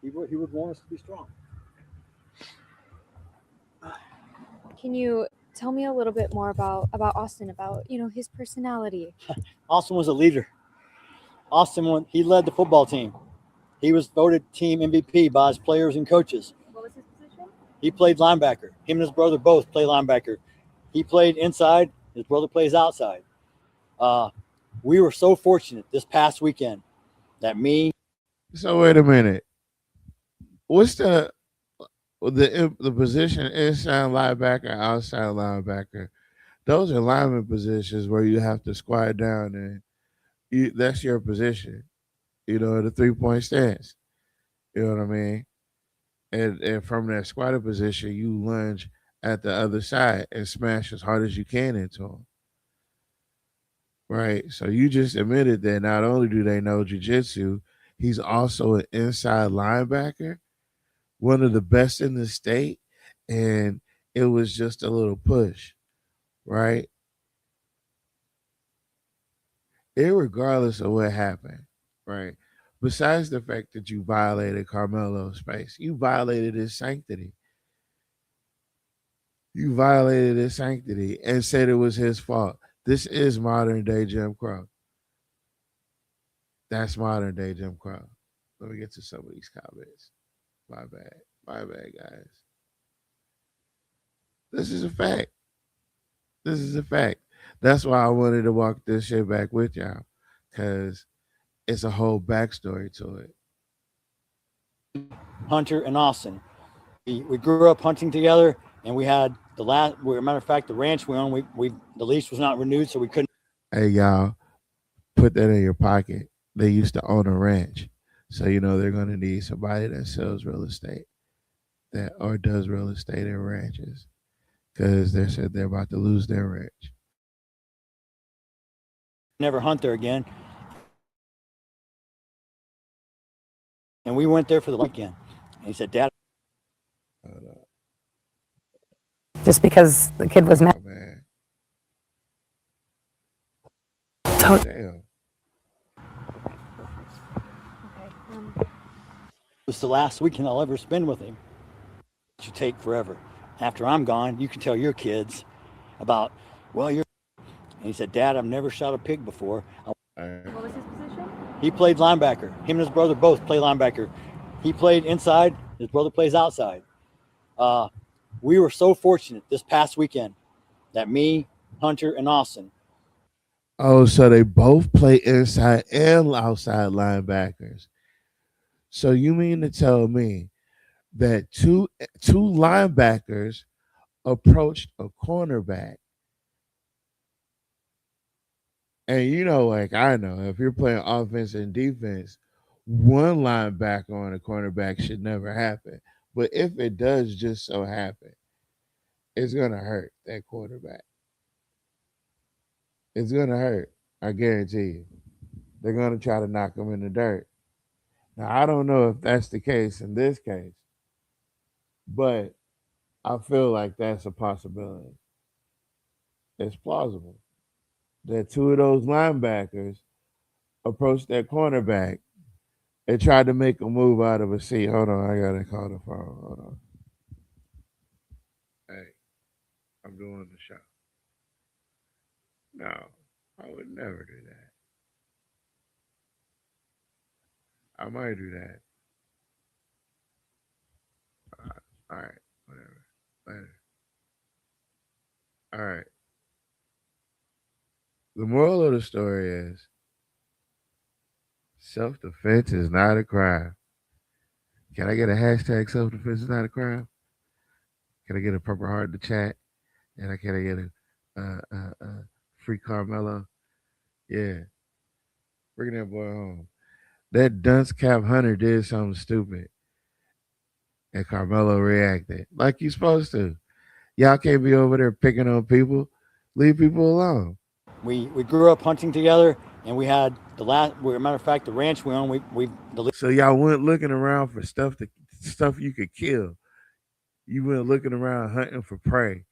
He would want us to be strong. Can you tell me a little bit more about Austin, about his personality? Austin was a leader. He led the football team. He was voted team MVP by his players and coaches. What was his position? He played linebacker. Him and his brother both play linebacker. He played inside. His brother plays outside. We were so fortunate this past weekend that So wait a minute. What's the position inside linebacker, outside linebacker? Those are lineman positions where you have to squat down and that's your position. The 3-point stance. You know what I mean? And from that squatted position, you lunge at the other side and smash as hard as you can into them. Right? So you just admitted that not only do they know jiu-jitsu, he's also an inside linebacker, one of the best in the state, and it was just a little push, right? Irregardless of what happened, right? Besides the fact that you violated Carmelo's space, you violated his sanctity. You violated his sanctity and said it was his fault. This is modern day Jim Crow. That's modern day Jim Crow. Let me get to some of these comments. My bad. My bad, guys. This is a fact. This is a fact. That's why I wanted to walk this shit back with y'all, because it's a whole backstory to it. Hunter and Austin. We grew up hunting together, and we had matter of fact, the ranch we owned, the lease was not renewed, so we couldn't. Hey, y'all, put that in your pocket. They used to own a ranch, so they're going to need somebody that sells real estate or does real estate in ranches, because they said they're about to lose their ranch. Never hunt there again. And we went there for the weekend. And he said, Dad. Just because the kid was mad. Oh, man. Okay. Damn. It was the last weekend I'll ever spend with him. It should take forever. After I'm gone, you can tell your kids about, you're. And he said, Dad, I've never shot a pig before. What was his position? He played linebacker. Him and his brother both play linebacker. He played inside. His brother plays outside. We were so fortunate this past weekend that me, Hunter, and Austin. Oh, so they both play inside and outside linebackers. So you mean to tell me that two linebackers approached a cornerback? And like I know, if you're playing offense and defense, one linebacker on a cornerback should never happen. But if it does just so happen, it's gonna hurt that quarterback. It's gonna hurt. I guarantee you. They're gonna try to knock him in the dirt. Now I don't know if that's the case in this case, but I feel like that's a possibility. It's plausible that two of those linebackers approached that cornerback and tried to make a move out of a seat. Hold on, I gotta call the phone. Hold on. Hey, I'm doing the show. No, I would never do that. I might do that. All right, whatever. Later. All right. The moral of the story is self defense is not a crime. Can I get a hashtag self defense is not a crime? Can I get a purple heart in the chat? And can I get a free Carmelo? Yeah, bring that boy home. That dunce cap hunter did something stupid, and Carmelo reacted like you supposed to. Y'all can't be over there picking on people. Leave people alone. We grew up hunting together, and we had matter of fact, the ranch we own. So y'all weren't looking around for stuff you could kill. You weren't looking around hunting for prey.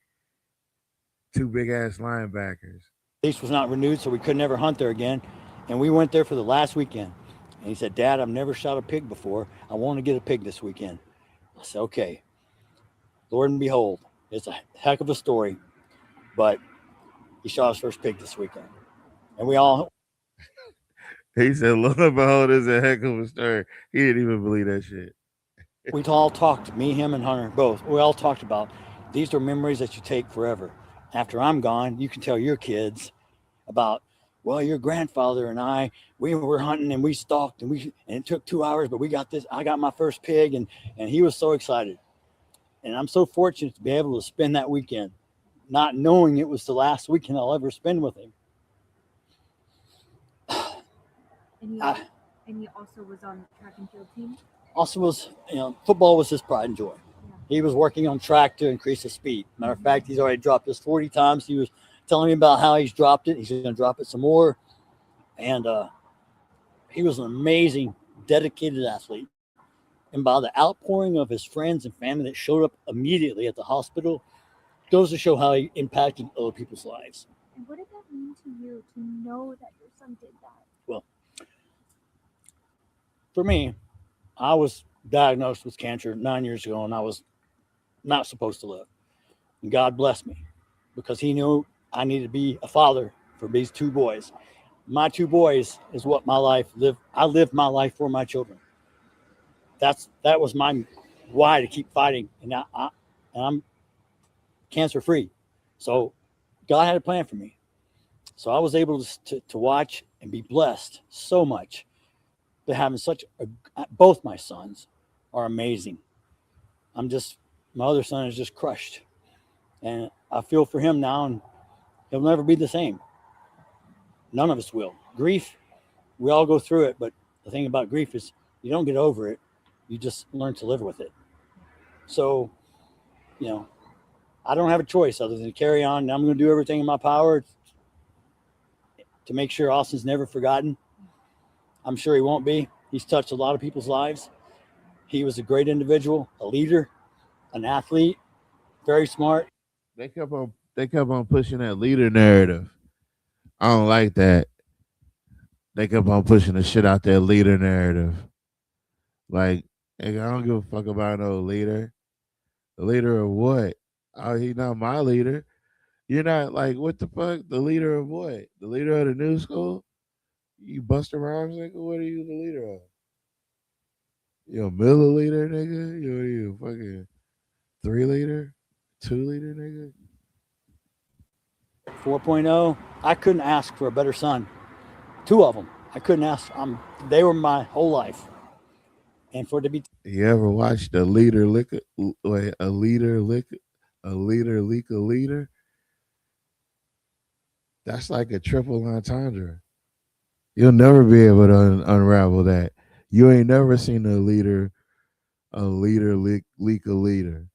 Two big ass linebackers. Lease was not renewed, so we could never hunt there again. And we went there for the last weekend. And he said, "Dad, I've never shot a pig before. I want to get a pig this weekend." I said, "Okay." Lord and behold, it's a heck of a story, but he shot his first pig this weekend, and we all. He said, "Lo and behold, is a heck of a story." He didn't even believe that shit. We all talked, me, him, and Hunter both. We all talked about these are memories that you take forever. After I'm gone, you can tell your kids about, well, your grandfather and we were hunting and we stalked and it took 2 hours, but we got this. I got my first pig, and he was so excited. And I'm so fortunate to be able to spend that weekend, not knowing it was the last weekend I'll ever spend with him. And he also was on the track and field team? Also was, football was his pride and joy. Yeah. He was working on track to increase his speed. Matter of fact, he's already dropped this 40 times. He was telling me about how he's dropped it. He's going to drop it some more. And he was an amazing, dedicated athlete. And by the outpouring of his friends and family that showed up immediately at the hospital, goes to show how he impacted other people's lives. And what did that mean to you to know that your son did that? Well, for me, I was diagnosed with cancer 9 years ago, and I was not supposed to live. And God blessed me because he knew I needed to be a father for these two boys. My two boys is what my life lived. I lived my life for my children. That was my why to keep fighting. And I'm cancer free. So God had a plan for me. So I was able to watch and be blessed so much. To having both my sons are amazing. My other son is just crushed. And I feel for him now, and he'll never be the same. None of us will. Grief, we all go through it, but the thing about grief is you don't get over it. You just learn to live with it. So, I don't have a choice other than to carry on. And I'm going to do everything in my power to make sure Austin's never forgotten. I'm sure he won't be. He's touched a lot of people's lives. He was a great individual, a leader, an athlete, very smart. They kept on pushing that leader narrative. I don't like that. They kept on pushing the shit out that leader narrative. Like, I don't give a fuck about no leader. The leader of what? Oh, he's not my leader. You're not like, what the fuck? The leader of what? The leader of the new school? You Buster Rhymes, nigga? What are you the leader of? You a milliliter, nigga? You fucking 3 liter? 2 liter, nigga? 4.0. I couldn't ask for a better son. 2 of them. I couldn't ask. They were my whole life. And for it to be. You ever watched a leader lick a leader lick a leader leak a leader? That's like a triple entendre. You'll never be able to unravel that. You ain't never seen a leader leak a leader.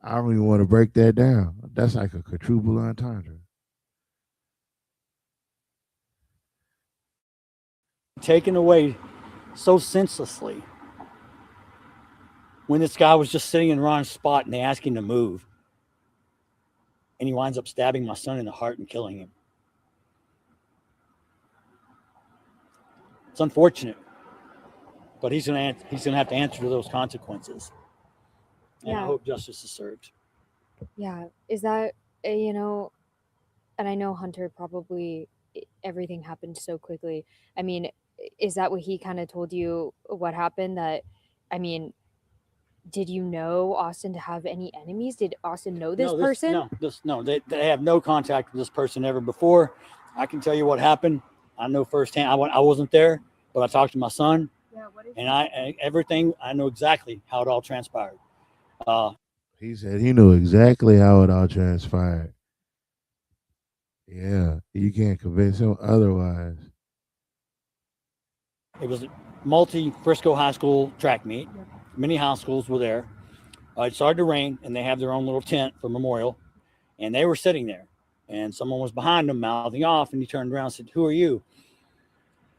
I don't even want to break that down. That's like a quadruple entendre. Taken away so senselessly when this guy was just sitting in Ron's spot and they asked him to move. And he winds up stabbing my son in the heart and killing him. It's unfortunate, but he's gonna have to answer to those consequences. And I hope justice is served. Yeah. Is that, you know, and I know Hunter probably, everything happened so quickly. I mean, is that what he kind of told you what happened? That, I mean, did you know Austin to have any enemies? Did Austin know this person? No, they have no contact with this person ever before. I can tell you what happened. I know firsthand. I wasn't there, but I talked to my son. Yeah, everything. I know exactly how it all transpired. He said he knew exactly how it all transpired. Yeah, you can't convince him otherwise. It was a multi-Frisco high school track meet. Yep. Many high schools were there. It started to rain, and they have their own little tent for memorial. And they were sitting there, and someone was behind them mouthing off, and he turned around and said, "Who are you?"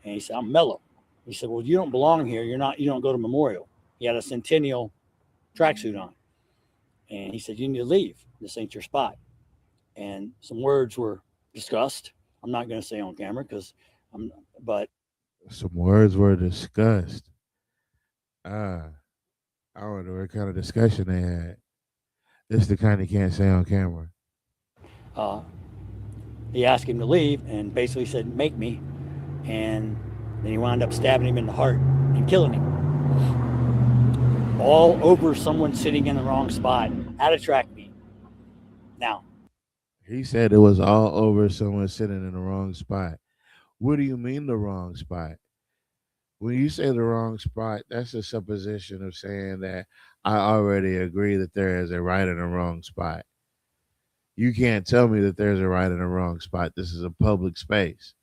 And he said, "I'm Mello." He said, "Well, you don't belong here. You don't go to memorial." He had a Centennial tracksuit on. And he said, "You need to leave. This ain't your spot." And some words were discussed. I'm not going to say on camera but some words were discussed. I wonder what kind of discussion they had. It's the kind you can't say on camera. He asked him to leave and basically said, "Make me." And then he wound up stabbing him in the heart and killing him. All over someone sitting in the wrong spot at a track meet. Now, he said it was all over someone sitting in the wrong spot. What do you mean the wrong spot? When you say the wrong spot, that's a supposition of saying that I already agree that there is a right and a wrong spot. You can't tell me that there's a right and a wrong spot. This is a public space.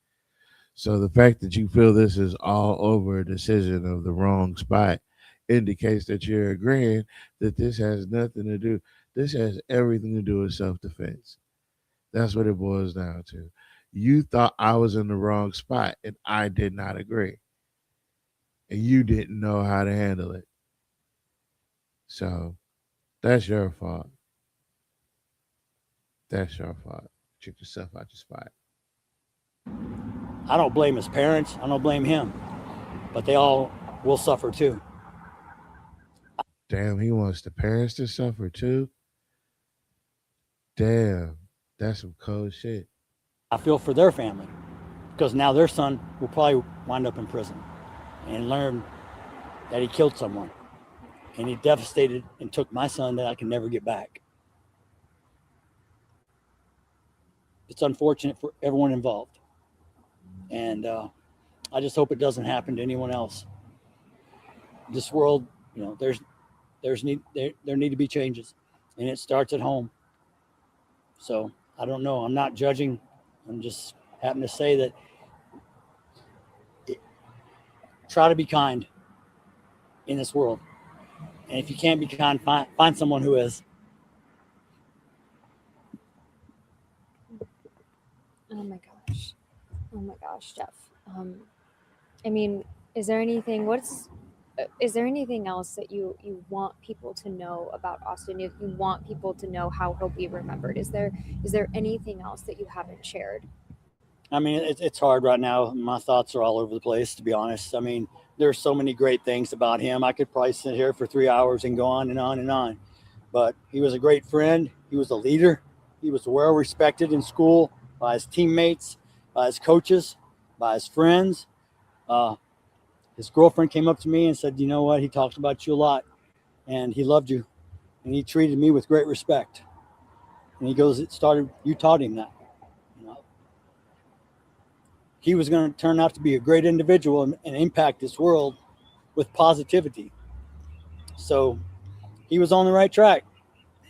So the fact that you feel this is all over a decision of the wrong spot indicates that you're agreeing that this has nothing to do. This has everything to do with self-defense. That's what it boils down to. You thought I was in the wrong spot, and I did not agree. And you didn't know how to handle it. So that's your fault. That's your fault. Trick yourself out your spot. I don't blame his parents. I don't blame him. But they all will suffer too. Damn, he wants the parents to suffer too? Damn, that's some cold shit. I feel for their family because now their son will probably wind up in prison and learn that he killed someone. And he devastated and took my son that I can never get back. It's unfortunate for everyone involved. And I just hope it doesn't happen to anyone else. This world, you know, there need to be changes, and it starts at home. So I don't know. I'm not judging. I'm just happen to say that try to be kind in this world. And if you can't be kind, find someone who is. Oh my gosh, Jeff. I mean, is there anything else that you want people to know about Austin? If you want people to know how he'll be remembered, is there anything else that you haven't shared? I mean, it's hard right now. My thoughts are all over the place, to be honest. I mean, there's so many great things about him. I could probably sit here for 3 hours and go on and on and on. But he was a great friend. He was a leader. He was well respected in school by his teammates, by his coaches, by his friends. His girlfriend came up to me and said, "You know what? He talks about you a lot, and he loved you, and he treated me with great respect." And he goes, it started, you taught him that. You know, he was going to turn out to be a great individual and impact this world with positivity. So he was on the right track.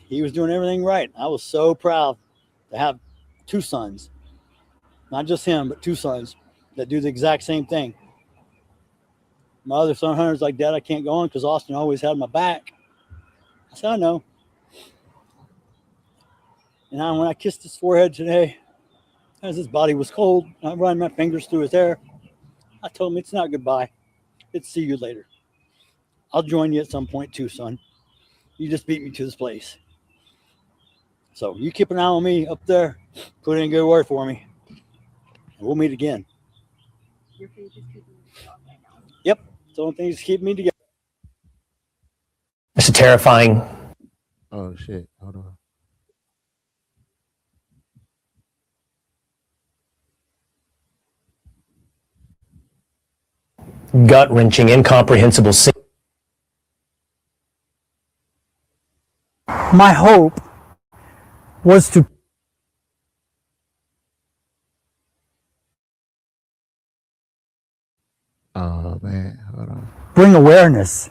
He was doing everything right. I was so proud to have two sons, not just him, but two sons that do the exact same thing. My other son, Hunter's like, Dad, I can't go on because Austin always had my back. I said, I know. And when I kissed his forehead today, as his body was cold, I ran my fingers through his hair. I told him, it's not goodbye. It's see you later. I'll join you at some point too, son. You just beat me to this place. So you keep an eye on me up there. Put in a good word for me. And we'll meet again. Your faith is keeping me strong right now. Yep. It's the only thing that's keeping me together. It's a terrifying. Oh shit! Hold on. Gut-wrenching, incomprehensible scene. My hope was to Oh man, hold on. bring awareness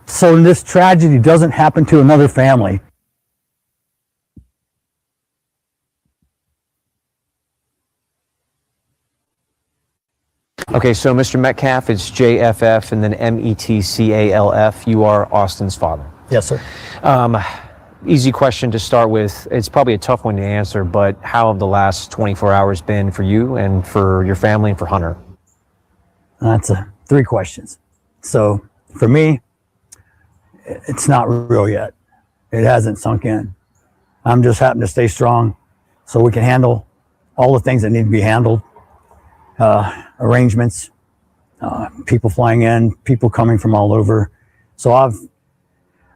so this tragedy doesn't happen to another family. Okay, so Mr. Metcalf, it's JFF and then METCALF. You are Austin's father. Yes, sir. Easy question to start with. It's probably a tough one to answer, but how have the last 24 hours been for you and for your family and for Hunter? That's three questions. So for me, it's not real yet. It hasn't sunk in. I'm just happy to stay strong so we can handle all the things that need to be handled. Arrangements, people flying in, people coming from all over. So I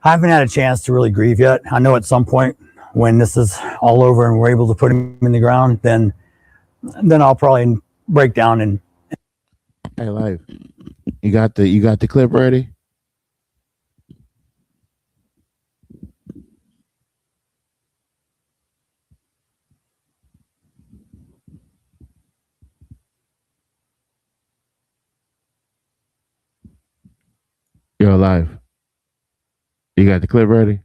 haven't had a chance to really grieve yet. I know at some point when this is all over and we're able to put him in the ground, then I'll probably break down and. Hey, Life, you got the clip ready? You're alive. You got the clip ready?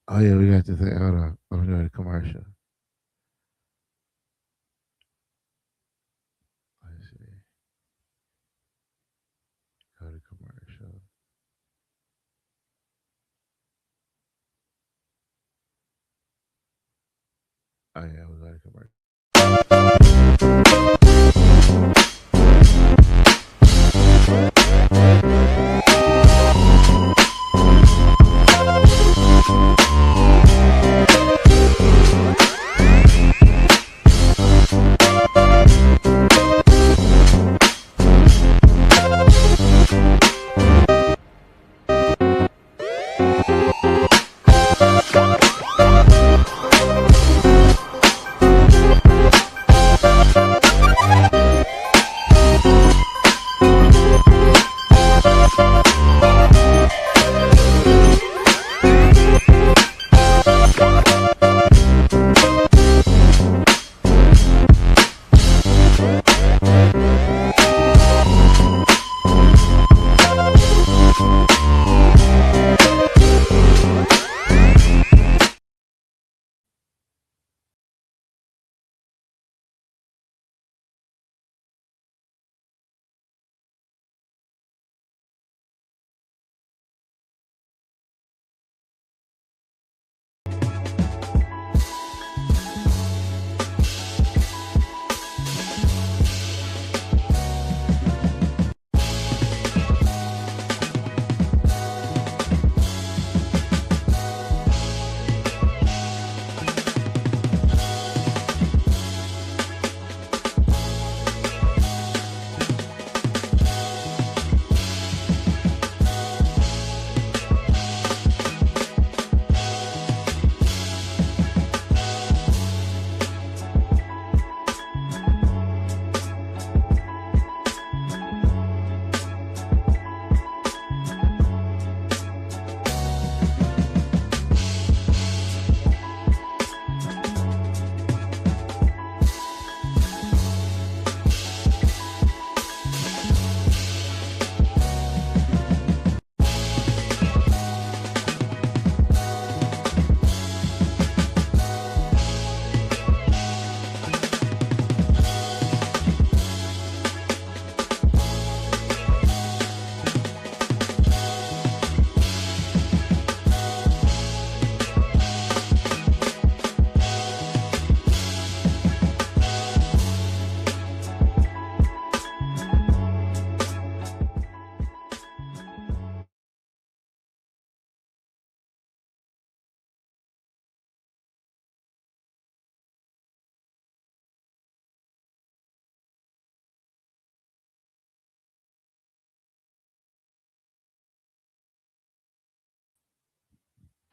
Oh yeah, we got the thing. Hold on. I'm doing a commercial. Let's see. Go to commercial. Oh yeah, we got a commercial.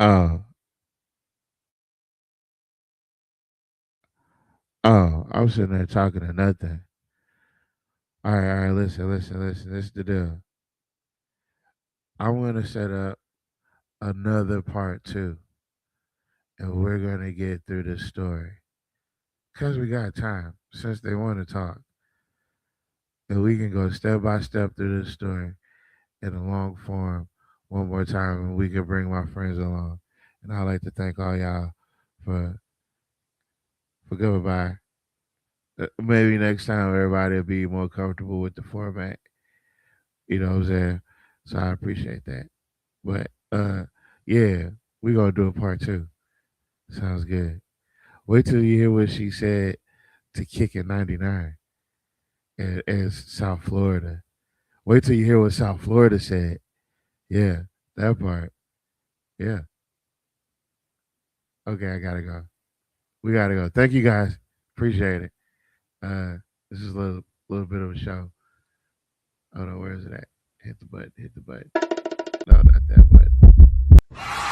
Oh, oh, I was sitting there talking to nothing. All right, listen. This is the deal. I want to set up another part two, and we're gonna get through this story because we got time. Since they want to talk, and we can go step by step through this story in a long form one more time, and we can bring my friends along. And I'd like to thank all y'all for goodbye. Maybe next time everybody will be more comfortable with the format. You know what I'm saying? So I appreciate that. But yeah, we gonna do a part two. Sounds good. Wait till you hear what she said to Kick in '99 as South Florida. Wait till you hear what South Florida said. Yeah, that part. Yeah. Okay, I gotta go. We gotta go. Thank you guys. Appreciate it. Uh this is a little bit of a show. Oh no, where is it at? Hit the button. No, not that button.